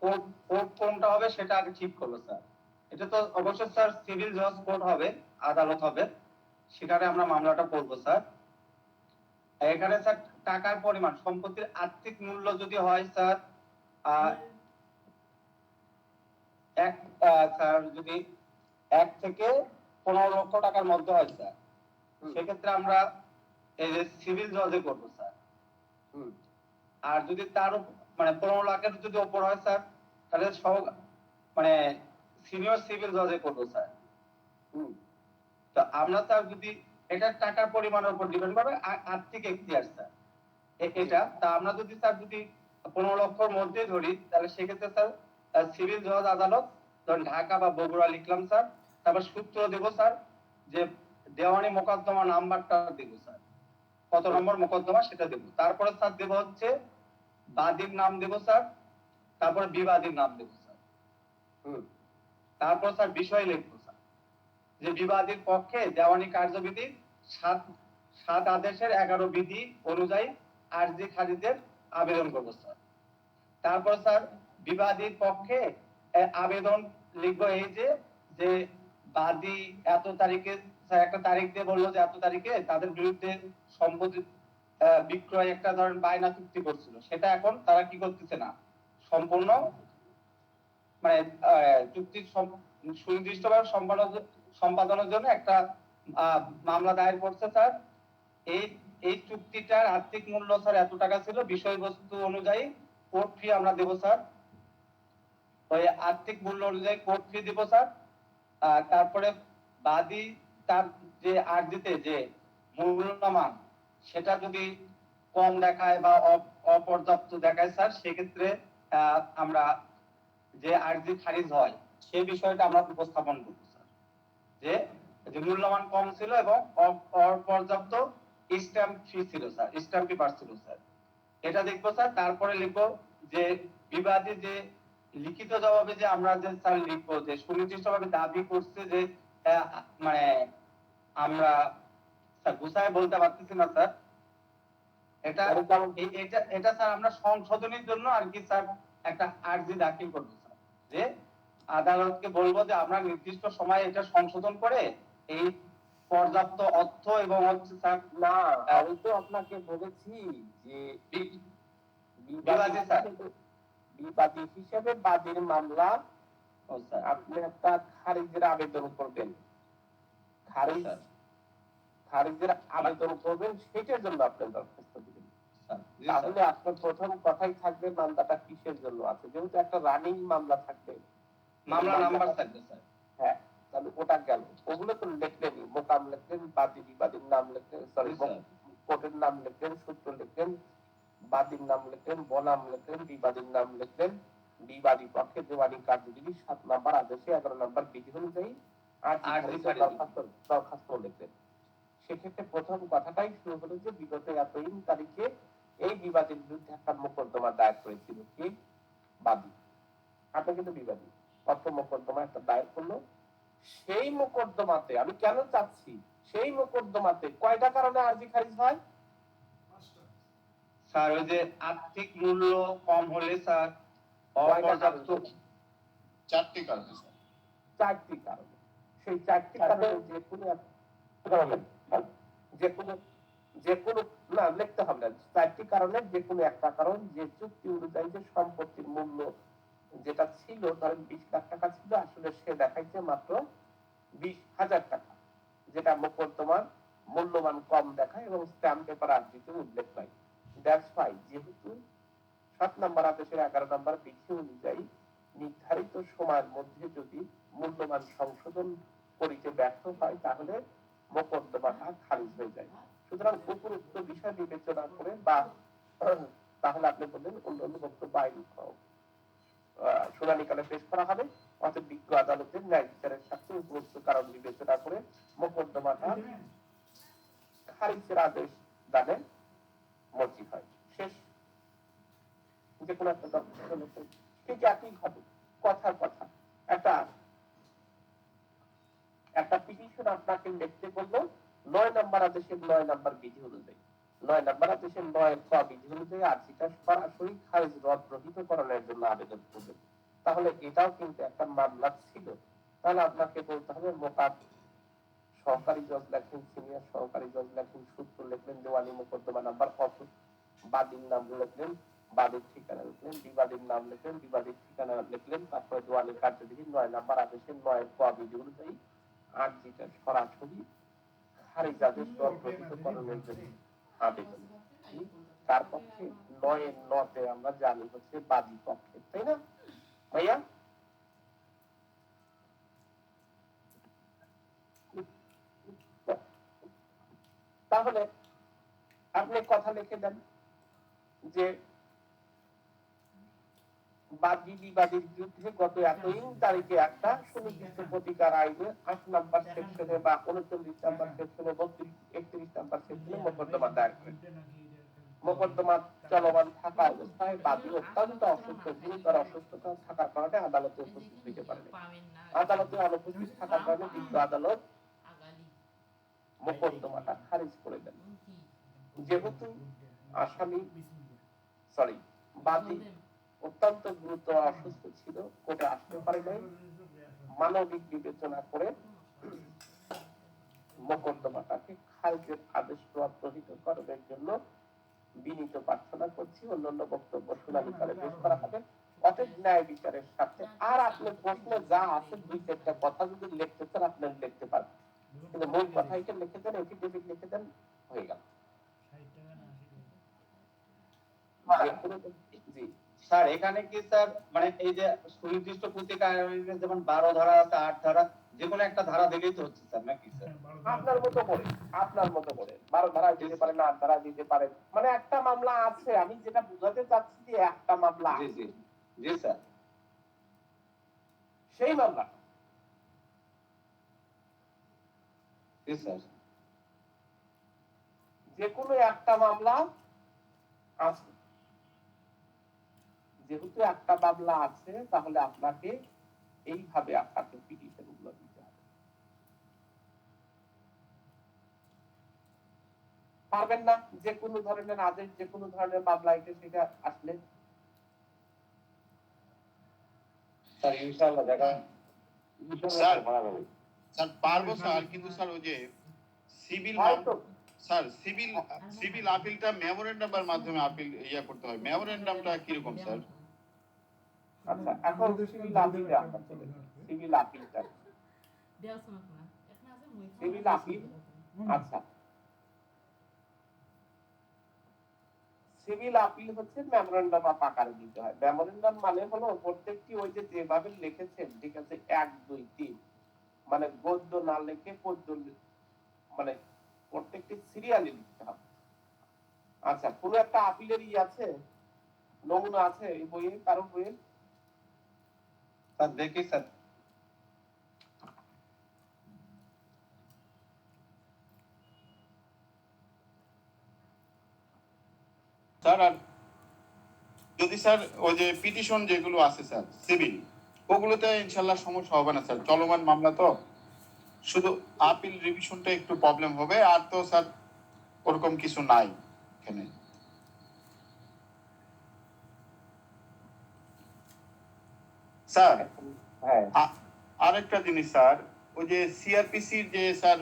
কোর্ট কোনটা হবে সেটা আগে ঠিক করবো স্যার। এটা তো অবশ্যই স্যার সিভিল জজ কোর্ট হবে, আদালত হবে, সেখানে আমরা মামলাটা করবো স্যার। এখানে স্যার টাকার পরিমাণ, সম্পত্তির আর্থিক মূল্য যদি হয় স্যার এক স্যার যদি 1 থেকে 15 লক্ষ টাকার মধ্যে হয় স্যার, সেক্ষেত্রে আমরা এই যে সিভিল জজে করবো স্যার। আর যদি তার মানে 15 লাখের যদি উপর হয় স্যার, তাহলে মানে সিনিয়র সিভিল জজে করবো স্যার। তো আমরা স্যার যদি এটা টাকার পরিমাণের উপর ডিপেন্ড করবে, আর্থিক এখতিয়ার স্যার এটা। তা আমরা যদি স্যার যদি 15 লক্ষর মধ্যে ধরি, তাহলে সেক্ষেত্রে স্যার সিভিল জজ আদালত ধরুন ঢাকা বা বগুড়া লিখলাম স্যার, তারপর সূত্র দেবো স্যার, যে দেওয়ানি মোকদ্দমা নাম্বারটা দেবো স্যার, কত নম্বর মোকদ্দমা সেটা দেবো। তারপরে স্যার দেবো হচ্ছে বাদীর নাম দেবো স্যার, তারপরে বিবাদীর নাম দেবো স্যার। তারপর স্যার বিষয় লিখবো স্যার, যে বিবাদীর পক্ষে দেওয়ানি কার্যবিধি 7 আদেশের 11 বিধি অনুযায়ী আরজি খারিজের আবেদন করবো স্যার। তারপর স্যার বিবাদীর পক্ষে আবেদন লিখবো এই যে বাদী এত তারিখে, স্যার একটা তারিখ দিয়ে বললো যে এত তারিখে তাদের বিরুদ্ধে সম্পত্তি বিক্রয় একটা ধরেন বায়না চুক্তি করছিল, সেটা এখন তারা কি করতেছে না, সম্পূর্ণ মানে চুক্তি সুনির্দিষ্টভাবে সম্পাদনের জন্য একটা মামলা দায়ের করছে স্যার। এই চুক্তিটার আর্থিক মূল্য স্যার এত টাকা ছিল, বিষয়বস্তু অনুযায়ী কোর্ট ফি আমরা দেব স্যার, ওই আর্থিক মূল্য অনুযায়ী কোর্ট ফি দেব স্যার। তারপরে বাদী তার যে আর্জিতে যে মূল্যমান সেটা যদি কম দেখায় বা অপর্যাপ্ত দেখায় স্যার, সেক্ষেত্রে আমরা যে আর্জি খারিজ হয় সেই বিষয়টা আমরা উপস্থাপন করব স্যার, যে মূল্যমান কম ছিল এবং অপর্যাপ্ত স্ট্যাম্প ফি ছিল স্যার, স্ট্যাম্প পেপার ছিল স্যার, এটা দেখবো স্যার। তারপরে লিখবো যে বিবাদী যে লিখিত জবাবে যে আমরা যে স্যার লিখবো যে সুনির্দিষ্টভাবে দাবি করছে যে মানে আমরা স্যার গুছায় বলতে পারতেছি না স্যার, এটা এটা স্যার আমরা সংশোধনের জন্য আর কি স্যার একটা আর্জি দাখিল করবো স্যার, যে আদালতকে বলবো যে আমরা নির্দিষ্ট সময়ে এটা সংশোধন করে এই পর্যাপ্ত অর্থ এবং হচ্ছে স্যার না, আমি তো আপনাকে বলেছি যে বিবাদী হিসেবে বাদীর মামলা আপনি একটা খারিজের আবেদন করবেন, খারিজের আবেদন করবেন, সেটার জন্য আপনি দরখাস্ত দিবেন। তাহলে আপনার প্রথম কথাই থাকবে মামলাটা কিসের জন্য আছে, যেহেতু একটা রানিং মামলা থাকবে, মামলা নাম্বার থাকবে স্যার। হ্যাঁ, তাহলে ওটা গেল, ওগুলো তো লিখলেন, মোকাম লিখলেন, বাদী বিবাদীর নাম লিখলেন, সরি কোর্টের নাম লিখলেন, সূত্র লিখলেন, বাদীর নাম লিখলেন, বনাম লিখলেন, বিবাদীর নাম লিখলেন, বিবাদী পক্ষে দেওয়ানি কার্যবিধি 7 নম্বর আদেশে 11 নম্বর বিধি অনুযায়ী দরখাস্ত লিখলেন। সেক্ষেত্রে প্রথম কথাটাই শুরু হলো যে বিগত এতদিন তারিখে এই বিবাদের বিরুদ্ধে একটা মোকদ্দমা দায়ের করেছিল কি বাদী, আপনি কিন্তু বিবাদী, অর্থ মোকদ্দমা একটা দায়ের করলো। সেই মোকদ্দমাতে আমি কেন চাচ্ছি, সেই মোকদ্দমাতে কয়টা কারণে আরজি খারিজ হয় স্যার? ওই যে আর্থিক মূল্য কম হলে স্যার, অপর্যাপ্ত 4টি কারণ স্যার, 4টি কারণ। সেই 4টি কারণে যে কোনো না লিখতে হবে না, 4টি কারণে যে কোনো একটা কারণ, যে চুক্তি অনুযায়ী যে সম্পত্তির মূল্য যেটা ছিল ধরেন 20 লাখ টাকা ছিল, আসলে সে দেখাইছে মাত্র 20,000 টাকা, যেটা মোকদ্দমার মূল্যমান কম দেখায় এবং স্ট্যাম্প পেপার আর্জিতে উল্লেখ পায়। দ্যাটস ওয়াই যেহেতু 7 নম্বর আদেশের 11 নম্বর বিধি অনুযায়ী নির্ধারিত সময়ের মধ্যে যদি মূল্যমান সংশোধন করিতে ব্যর্থ হয়, তাহলে মোকদ্দমাটা খারিজ হয়ে যায়। সুতরাং উপরোক্ত বিষয় বিবেচনা করে বা তাহলে আপনি বললেন অন্যান্য বক্তব্য আইন শুনানিকালে পেশ করা হবে, অতএব বিজ্ঞ আদালতের ন্যায় বিচারের সাথে উপরোক্ত কারণ বিবেচনা করে মোকদ্দমাটা খারিজের আদেশ দানে মর্জি হয়। শেষ। যে কোনো একটা দরখাস্ত ঠিক একই হবে, কথার কথা একটা পিটিশন আপনাকে লিখতে বললো 9 নম্বর আদেশের 9 নম্বর বিধি অনুযায়ী, 9 নম্বর আদেশের 9 ক বিধি অনুযায়ী আর্জিটা সরাসরি খারিজ রহিতকরণের জন্য আবেদন করবেন, তাহলে এটাও কিন্তু একটা মামলা ছিল। তাহলে আপনাকে বলতে হবে মোকাম সহকারী জজ লেখেন, সিনিয়র সহকারী জজ লেখেন, সূত্র লিখলেন, দেওয়ানি মোকদ্দমা নাম্বার কত, বাদীর নাম লিখলেন, বাদীর ঠিকানা লিখলেন, বিবাদীর নাম লিখলেন, বিবাদীর ঠিকানা লিখলেন, তারপরে দেওয়ানি কার্যবিধি ৯ নম্বর আদেশের ৯ ক বিধি অনুযায়ী আর্জিটা সরাসরি খারিজ আদেশ রদ্দকরণের জন্য আবেদন। তার পক্ষে ৯ এর ৯ আমরা জানি হচ্ছে বাদী পক্ষে, তাই না ভাইয়া? তাহলে আপনি কথা লিখে দেন যে বাদী বিবাদীর বিরুদ্ধে গত এতই তারিখে একটা সুনির্দিষ্ট প্রতিকার আইনে ৮ নম্বর সেকশনে বা ৩৯ নম্বর সেকশনে ৩১ নম্বর সেকশনে মোকদ্দমা দায়ের করেন। মোকদ্দমা চলমান থাকা অবস্থায় বাদী অত্যন্ত অসুস্থ, গুরুতর অসুস্থতা থাকার কারণে আদালতে উপস্থিত হতে পারেন। আদালতে অনুপস্থিত থাকার কারণে বিজ্ঞ আদালত মোকদ্দমাটা খারিজ করে দেন। যেহেতু বাদী অত্যন্ত গুরুতর অসুস্থ ছিল, কোর্টে আসতে পারে নাই, মানবিক বিবেচনা করে মোকদ্দমাটাকে খারিজের আদেশ প্রহিত করার জন্য বিনীত প্রার্থনা করছি। অন্যান্য বক্তব্য শুনানিকালে পেশ করা হবে। অতএব ন্যায় বিচারের সাথে আর আপনার প্রশ্নে যা আছে ২-৪টা কথা যদি লিখতে চান আপনি লিখতে পারেন, কিন্তু মূল কথা এটা লিখে দেন, এফিডেভিট লিখে দেন, হয়ে গেল। জি স্যার, এখানে কি স্যার মানে এই যে সুনির্দিষ্ট প্রতিকার যেমন ১২ ধারা আছে, ৮ ধারা, যে কোনো একটা ধারা দিলেই তো হচ্ছে স্যার, নাকি স্যার? আপনার মতো করে ১২ ধারা দিতে পারেন, ৮ ধারা দিতে পারেন, মানে একটা মামলা আছে। আমি যেটা বুঝাতে চাচ্ছি যে একটা মামলা, জি জি জি স্যার, সেই মামলা জি স্যার, যে কোনো একটা মামলা আছে। যেহেতু একটা মামলা আছে তাহলে আপনাকে এইভাবে আপনাকে পিটিশন গুলো দিতে হবে। পারবেন না যে কোনো ধরনের আদেশ, যে কোনো ধরনের মামলা এটা সেটা আসলে স্যার ইনশাআল্লাহ দেখা স্যার স্যার পারবো স্যার, কিন্তু স্যার ওই যে সিভিল স্যার সিভিল আপিলটা মেমোরেন্ডামের মাধ্যমে আপিল করতে হয়। মেমোরেন্ডামটা কিরকম স্যার? আচ্ছা, এখন সিভিল আপিলে আমরা চলে যাই। সিভিল আপিলটা সিভিল আপিল, আচ্ছা, সিভিল আপিল হচ্ছে মেমোরেন্ডাম অফ আকারে দিতে হয়। মেমোরেন্ডাম মানে হলো প্রত্যেকটি ওই যে যেভাবে লিখেছেন, ঠিক আছে, ১, ২, ৩, মানে গদ্য না লিখে পদ্য, মানে প্রত্যেকটি সিরিয়ালি লিখতে হবে। আচ্ছা, কোন একটা আপিলের আছে, নমুনা আছে এই বইয়ে, কারো বইয়ে? স্যার দেখি স্যার। স্যার আর যদি স্যার ওই যে পিটিশন যেগুলো আছে স্যার সিভিল, ওগুলোতে ইনশাল্লাহ সমস্যা হবে না স্যার, চলমান মামলা তো, শুধু আপিল রিভিশনটা একটু প্রবলেম হবে, আর তো স্যার ওরকম কিছু নাই এখানে। স্যার হ্যাঁ, আরেকটা জিনিস স্যার, ওই যে সিআরপিসির যে স্যার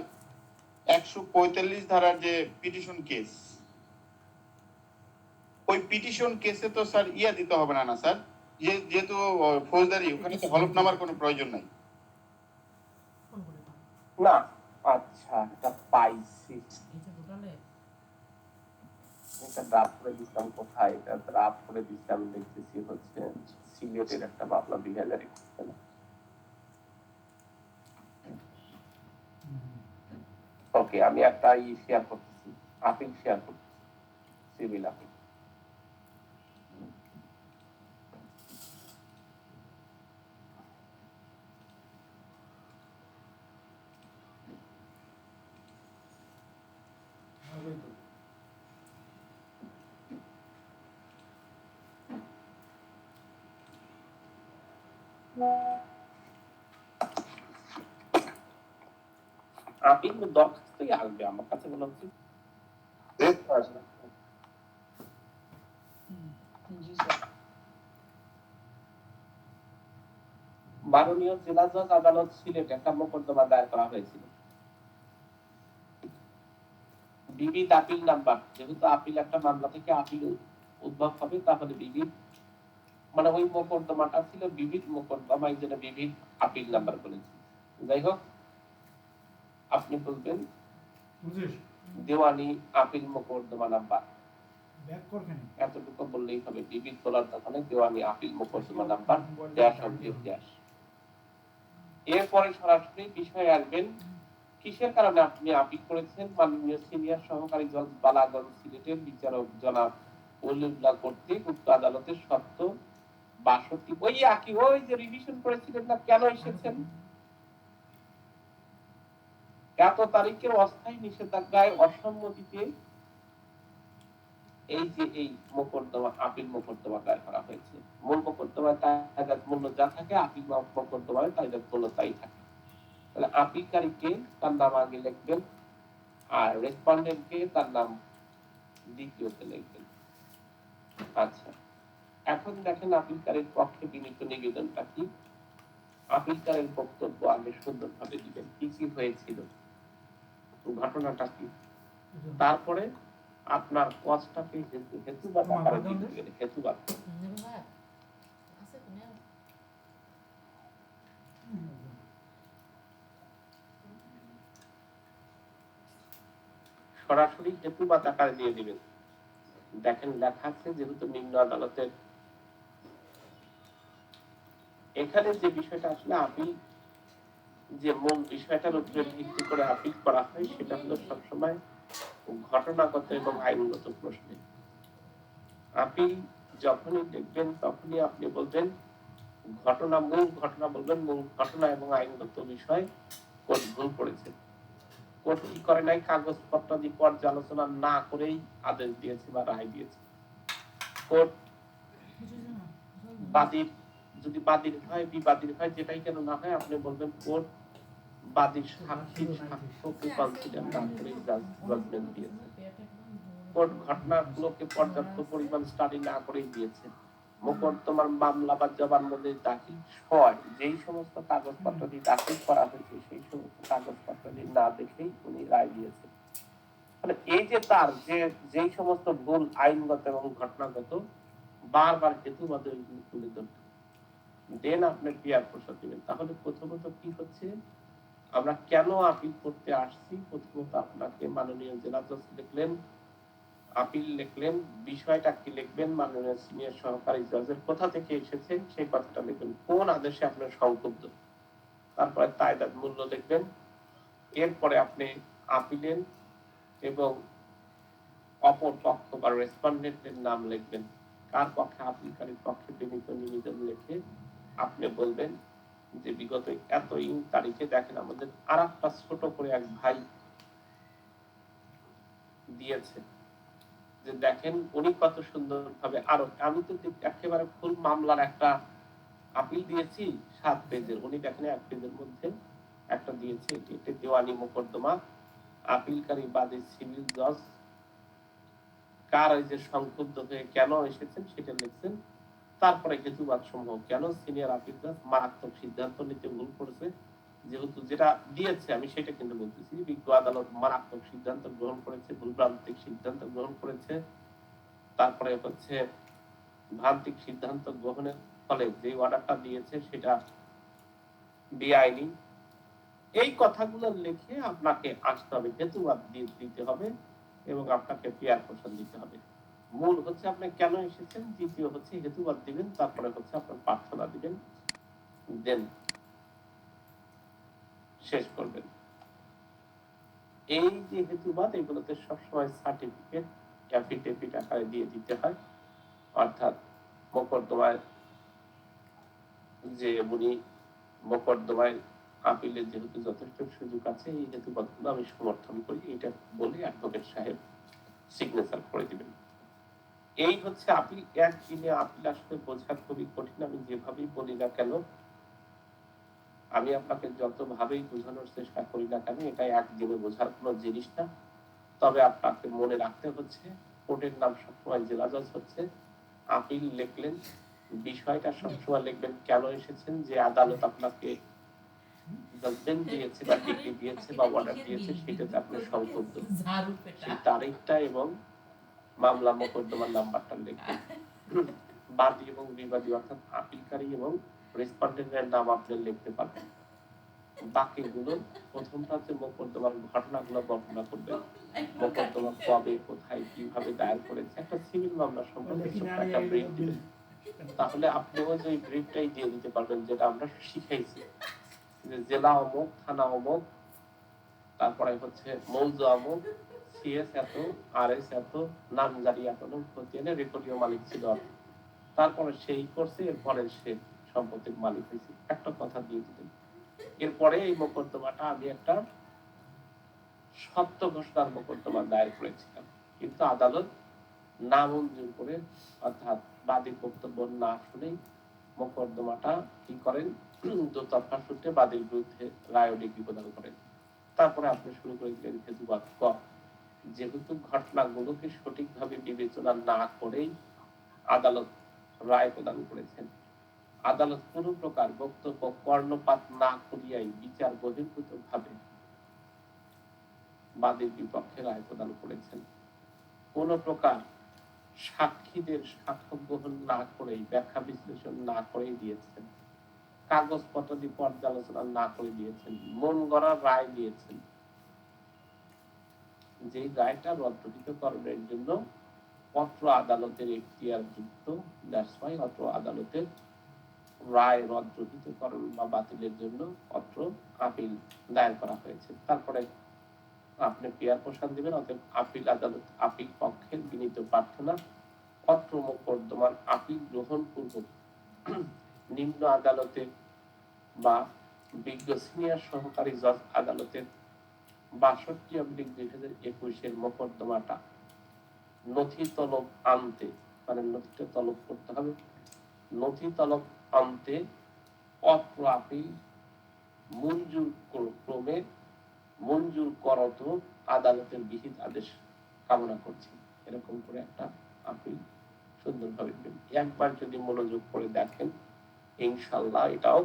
১৪৫ ধারার যে পিটিশন কেস, ওই পিটিশন কেসে তো স্যার দিতে হবে না স্যার, যেহেতু ফৌজদারি, ওখানে তো হলফনামার কোনো প্রয়োজন নাই। না, আচ্ছা, এটা পাইছি, এটা ড্রাফট করে দিচ্ছিলাম কোথায়, এটা ড্রাফট করে দিচ্ছিলাম, দেখতেছি হচ্ছে সিলেটের একটা মামলা ২০২১ সালে। ওকে, আমি একটা শেয়ার করতেছি, আপিল শেয়ার করতেছি, সিভিল আপিল। আপিল দরখাস্তই আসবে আমার কাছে মনে হচ্ছে। মাননীয় জেলা জজ আদালত সিলেট একটা মোকদ্দমা দায়ের করা হয়েছিল। বিবিধ আপিল নাম্বার, যেহেতু আপিল একটা মামলা থেকে আপিল উদ্ভব হবে, তাহলে বিবিধ মানে ওই মোকদ্দমাটা ছিল বিবিধ মোকদ্দমায়, যেটা বিবিধ আপিল নাম্বার বলেছে। যাই হোক, আপনি বলবেন দেওয়ানি আপিল মোকদ্দমা নাম্বার, এতটুকু বললেই হবে। বিবিধ বলার দোকানে দেওয়ানি আপিল মোকদ্দমা নাম্বার ড্যাশ অবজেক্ট ড্যাশ। এরপরে সরাসরি বিষয়ে আসবেন কিসের কারণে আপনি আপিল করেছেন। মাননীয় সিনিয়র সহকারী জজ বালাগঞ্জ সিলেটের বিচারক জনাব ওলিউল্লাহ কর্তৃক উক্ত আদালতের সত্য ৬২ ওই একই ওই যে রিভিশন করেছিলেন না, কেন এসেছেন? এত তারিখের অস্থায়ী নিষেধাজ্ঞায় অসম্মতিতে এই যে এই মোকদ্দমা আপিল মোকদ্দমা দায়ের করা হয়েছে। মূল মোকদ্দমায় তাইদাদ মূল্য যা থাকে, আপিল মোকদ্দমায় তাইদাদ মূল্য তাই থাকে। তাহলে আপিলকারীকে তার নাম আগে লিখবেন, আর রেসপন্ডেন্টকে তার নাম দ্বিতীয়তে লিখবেন। আচ্ছা, এখন দেখেন আপিলকারীর পক্ষে বিনীত নিবেদনটা কি। আপিলকারীর বক্তব্য আগে সুন্দরভাবে দিবেন, কি কি হয়েছিল, ঘটনাটা কি, তারপরে আপনার কজটাকে হেতুবাদ আকারে দিবেন। হেতুবাদ সরাসরি হেতুবাদ আকারে দিয়ে দিবেন। দেখেন লেখা আছে, যেহেতু নিম্ন আদালতের এখানে যে বিষয়টা আসলে আপিল, যে মূল বিষয়টার উপরে ভিত্তি করে আপিল করা হয়, সেটা হলো সবসময় ঘটনাগত এবং আইনগত প্রশ্নে। আপিল যখনই দেখবেন তখনই আপনি বলবেন ঘটনা, মূল ঘটনা বলবেন, মূল ঘটনা এবং আইনগত বিষয় কোর্ট ভুল করেছে। কোর্ট কি করে নাই, কাগজপত্রাদি পর্যালোচনা না করেই আদেশ দিয়েছে বা রায় দিয়েছে। কোর্ট বাদীর, যদি বাদীর হয় বিবাদীর হয়, যেটাই কেন না হয়, আপনি বলবেন কোর্ট বাদীর সাক্ষীর সাক্ষ্যকে কনসিডার না করে জাজমেন্ট দিয়েছে। কোর্ট ঘটনাগুলোকে পর্যাপ্ত পরিমাণ স্টাডি না করেই দিয়েছে। মোকদ্দমার মামলা বা জবানবন্দি দাখিল হয়, যেই সমস্ত কাগজপত্র দিয়ে দাখিল করা হয়েছে, সেই সমস্ত কাগজপত্র দিয়ে না দেখেই উনি রায় দিয়েছে। মানে এই যে তার যে যেই সমস্ত ভুল আইনগত এবং ঘটনাগত, বারবার হেতুবাদে তুলে ধরতে, দেন আপনি পিয়ার প্রসাদ দিবেন। তাহলে প্রথমত কি হচ্ছে, আমরা কেন আপিল করতে আসছি, প্রথমত আপনাকে মাননীয় জেলা জজ লিখলেন, আপিল লিখলেন, বিষয়টা কি লিখবেন, মাননীয় সিনিয়র সহকারী জজের কোথা থেকে এসেছে সেই কথাটা লিখবেন, কোন আদেশে আপনার সংক্ষুব্ধ, তারপরে তাইদাদ মূল্য লিখবেন। এরপরে আপনি আপিলের এবং অপর পক্ষ বা রেসপন্ডেন্টের নাম লিখবেন, কার পক্ষে, আপিলকারীর পক্ষে বিনীত নিবেদন লিখে আপনি বলবেন যে বিগত এতই তারিখে দেখেন আমাদের আর একটা ছোট করে এক ভাই দিয়েছে, যে দেখেন উনি কত সুন্দর ভাবে, আরো আমি তো একেবারে ফুল মামলার একটা আপিল দিয়েছি 7 পেজের, উনি দেখেন 1 পেজের মধ্যে একটা দিয়েছে। এটি দেওয়ানি মোকদ্দমা, আপিলকারী বাদী সিভিল জজ কার এই যে সংক্ষুব্ধ হয়ে কেন এসেছেন সেটা লিখছেন। তারপরে হেতুবাদ সমূহ, কেন সিনিয়র আপিল জজ মারাত্মক সিদ্ধান্ত নিতে ভুল করেছে, যেহেতু যেটা দিয়েছে আমি সেটা কিন্তু বলতেছি, বিজ্ঞ আদালত মারাত্মক সিদ্ধান্ত গ্রহণ করেছে, ভুলভ্রান্তিক সিদ্ধান্ত গ্রহণ করেছে। তারপরে হচ্ছে ভ্রান্তিক সিদ্ধান্ত গ্রহণের ফলে যে অর্ডারটা দিয়েছে সেটা বেআইনি। এই কথাগুলো লিখে আপনাকে আসতে হবে, হেতুবাদ দিতে হবে এবং আপনাকে পিয়ার প্রসাদ দিতে হবে। মূল হচ্ছে আপনি কেন এসেছেন, দ্বিতীয় হচ্ছে হেতুবাদ দিবেন, তারপরে হচ্ছে আপনার প্রার্থনা দিবেন, দেন শেষ করবেন। এই যে হেতুবাদ, এগুলোতে সবসময় সার্টিফিকেট অ্যাফিডেভিট আকারে দিয়ে দিতে হয়। অর্থাৎ মোকদ্দমায় যে উনি মোকদ্দমায় আপিলের যেহেতু যথেষ্ট সুযোগ আছে, এই হেতুবাদগুলো আমি সমর্থন করি, এটা বলে অ্যাডভোকেট সাহেব সিগনেচার করে দিবেন। এই হচ্ছে আপিল। একদিনে আপিল আসলে বোঝা খুবই কঠিন, আমি যেভাবেই বলি না কেন, আমি আপনাকে যতভাবেই বোঝানোর চেষ্টা করি না কেন, এটা একদিনে বোঝার কোনো জিনিস না। তবে আপনাকে মনে রাখতে হচ্ছে, কোর্টের নাম সবসময় জেলা জজ হচ্ছে। আপিল লিখলেন, বিষয়টা সবসময় লিখবেন, কেন এসেছেন, যে আদালত আপনাকে জাজমেন্ট দিয়েছে বা ডিগ্রি দিয়েছে বা অর্ডার দিয়েছে সেটাতে আপনি সংক্ষুব্ধ, সেই তারিখটা এবং মামলা মোকদ্দমার নাম্বারটা লিখবেন। বাদী এবং বিবাদী অর্থাৎ আপিলকারী এবং রেসপন্ডেন্টের নাম আপনি লিখতে পারবেন। বাকিগুলো প্রথমটা হচ্ছে মোকদ্দমার ঘটনাগুলো বর্ণনা করবেন। মোকদ্দমা কবে, কোথায়, কিভাবে দায়ের করেছে, একটা সিভিল মামলা সম্পর্কে ছোট্ট একটা ব্রিফ দিবেন। তাহলে আপনিও যে ব্রিফটাই দিয়ে দিতে পারবেন, যেটা আমরা শিখাইছি যে জেলা অমুক, থানা অমুক, তারপরে হচ্ছে মৌজা অমুক, সিএস এত, আরএস এত, নামজারি এত, খতিয়ানের রেকর্ডীয় মালিক ছিল, তারপরে সেই করছে, এরপরে সে সম্পত্তির মালিক হয়েছে, একটা কথা দিয়ে দিতেন। এরপরে এই মোকদ্দমাটা আমি একটা সত্য ঘোষণার মোকদ্দমা দায়ের করেছিলাম, কিন্তু আদালত নামঞ্জুর করে, অর্থাৎ বাদীর বক্তব্য না শুনেই মোকদ্দমাটা কি করেন, দোতরফা সূত্রে বাদীর বিরুদ্ধে রায় ডিগ্রি প্রদান করেন। তারপরে আপনি শুরু করে দিলেন হেতুবাদ ক। যেহেতু ঘটনাগুলোকে সঠিকভাবে বিবেচনা না করেই আদালত রায় প্রদান করেছেন, আদালত কোন প্রকার বক্তব্য কর্ণপাত না করিয়াই বিচার বহির্ভূত ভাবে বাদীর বিপক্ষে রায় প্রদান করেছেন। কোন প্রকার সাক্ষীদের সাক্ষ্য গ্রহণ না করেই, ব্যাখ্যা বিশ্লেষণ না করেই দিয়েছেন, কাগজপত্র দিয়ে পর্যালোচনা না করে দিয়েছেন, মন গড়া রায় দিয়েছেন। যে রায়টা রদ্দকরণের জন্য অত্র আদালতের এখতিয়ার যুক্ত, দ্যাটস ওয়াই অত্র আদালতের রায় রদ্দকরণ বা বাতিলের জন্য অত্র আপিল দায়ের করা হয়েছে। তারপরে আপনি পিয়ার প্রসাদ দিবেন, অতএব আপিল আদালত আপিল পক্ষের বিনীত প্রার্থনা অত্র মোকদ্দমার আপিল গ্রহণ পূর্বক নিম্ন আদালতের বা বিজ্ঞ সিনিয়র সহকারী জজ আদালতের 62/2021 মোকদ্দমাটা নথি তলব আনতে, মানে নথিটা তলব করতে হবে, নথি তলব আনতে অত্র আপিল মঞ্জুর ক্রমে মঞ্জুর করত আদালতের বিহিত আদেশ কামনা করছি। এরকম করে একটা আপিল সুন্দরভাবে একবার যদি মনোযোগ করে দেখেন, ইনশাআল্লাহ এটাও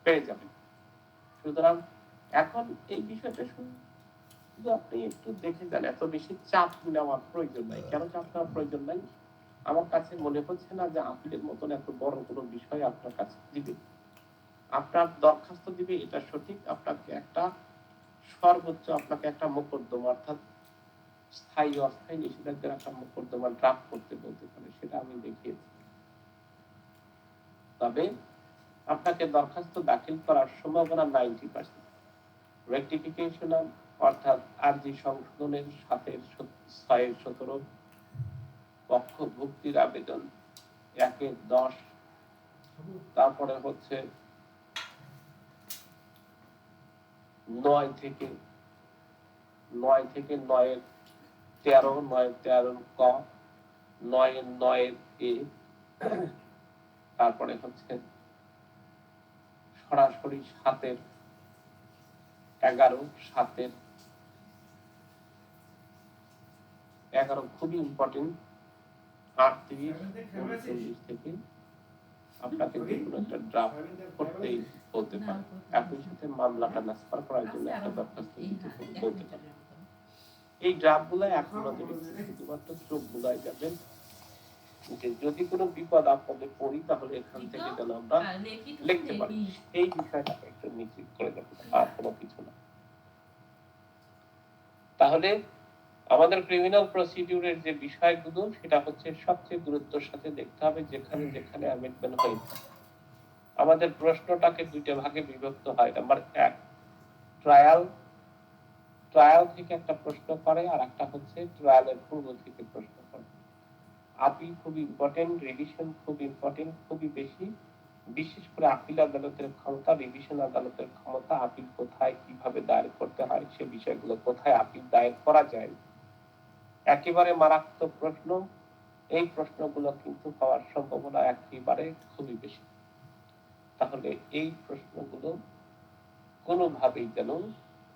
পেয়ে যাবেন। সুতরাং এখন এই বিষয়টা শুধু আপনি একটু দেখে যান, এত বেশি চাপ নেওয়ার প্রয়োজন নাই। কেন চাপ নেওয়ার প্রয়োজন নাই? আমার কাছে মনে হচ্ছে না যে আপিলের মতন এত বড় কোনো বিষয় আপনার কাছে দিবে। আপনার দরখাস্ত দিবে, এটা সঠিক, আপনাকে একটা সর্বোচ্চ আপনাকে একটা মোকদ্দমা, অর্থাৎ স্থায়ী অস্থায়ী নিষেধাজ্ঞার একটা মোকদ্দমা ড্রাফট করতে বলতে পারে, সেটা আমি দেখিয়েছি। তবে আপনাকে দরখাস্ত দাখিল করার সম্ভাবনা 90%। রেকটিফিকেশন অর্থাৎ আরজি সংশোধনের সাথে 6-17 পক্ষভুক্তির আবেদন 1-10, তারপরে হচ্ছে 9 থেকে 9-13 9-13 ক, 9-9 এ, তারপরে হচ্ছে সরাসরি 7-11 খুবই ইম্পর্টেন্ট। 38-39 থেকে আপনাকে যে কোনো একটা ড্রাফট করতেই বলতে পারে, একই সাথে মামলাটা নাসফার করার জন্য একটা দরখাস্ত দিতে বলতে পারে। এই ড্রাফটগুলো এখনো দেবেন, শুধুমাত্র চোখ বুলায় যাবেন যে যদি কোনো বিপদ আপদে পড়ি তাহলে এখান থেকে যেন আমরা লিখতে পারি, এই বিষয়টা একটু নিশ্চিত করে দেবেন, আর কোনো কিছু না। তাহলে আমাদের ক্রিমিনাল প্রসিডিউরের যে বিষয়গুলো, সেটা হচ্ছে সবচেয়ে গুরুত্বের সাথে দেখতে হবে যেখানে যেখানে অ্যামেন্ডমেন্ট হয়েছে। আমাদের প্রশ্নটাকে দুইটা ভাগে বিভক্ত হয়। নাম্বার 1, ট্রায়াল থেকে একটা প্রশ্ন করে, আর একটা হচ্ছে ট্রায়ালের পূর্ব থেকে প্রশ্ন করে। আপিল খুব ইম্পর্টেন্ট, রিভিশন খুব ইম্পর্টেন্ট, খুবই বেশি, বিশেষ করে আপিল আদালতের ক্ষমতা, রিভিশন আদালতের ক্ষমতা, আপিল কোথায় কিভাবে দায়ের করতে হয়, সে বিষয়গুলো কোথায় আপিল দায়ের করা যায়, একেবারে মারাত্মক প্রশ্ন। এই প্রশ্নগুলো কিন্তু হওয়ার সম্ভাবনা একেবারে খুবই বেশি। তাহলে এই প্রশ্নগুলো কোনোভাবেই যেন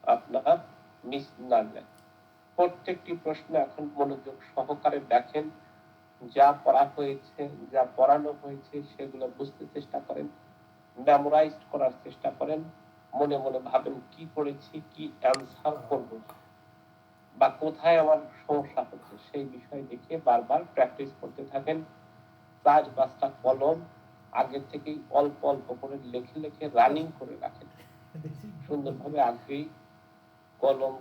আপনার মিস না যায়। প্রত্যেকটি প্রশ্ন এখন মনোযোগ সহকারে দেখেন, যা পড়া হয়েছে, যা পড়ানো হয়েছে সেগুলো বুঝতে চেষ্টা করেন, মেমোরাইজ করার চেষ্টা করেন, মনে মনে ভাবেন কি পড়েছি, কি অ্যান্সার করব। বা কোথায় আমার সমস্যা হচ্ছে সেই বিষয় দেখে বারবার প্র্যাকটিস করতে থাকেন। 4-5টা কলম আগের থেকেই অল্প অল্প করে লিখে লিখে রানিং করে রাখেন। সুন্দরভাবে আগেই কলম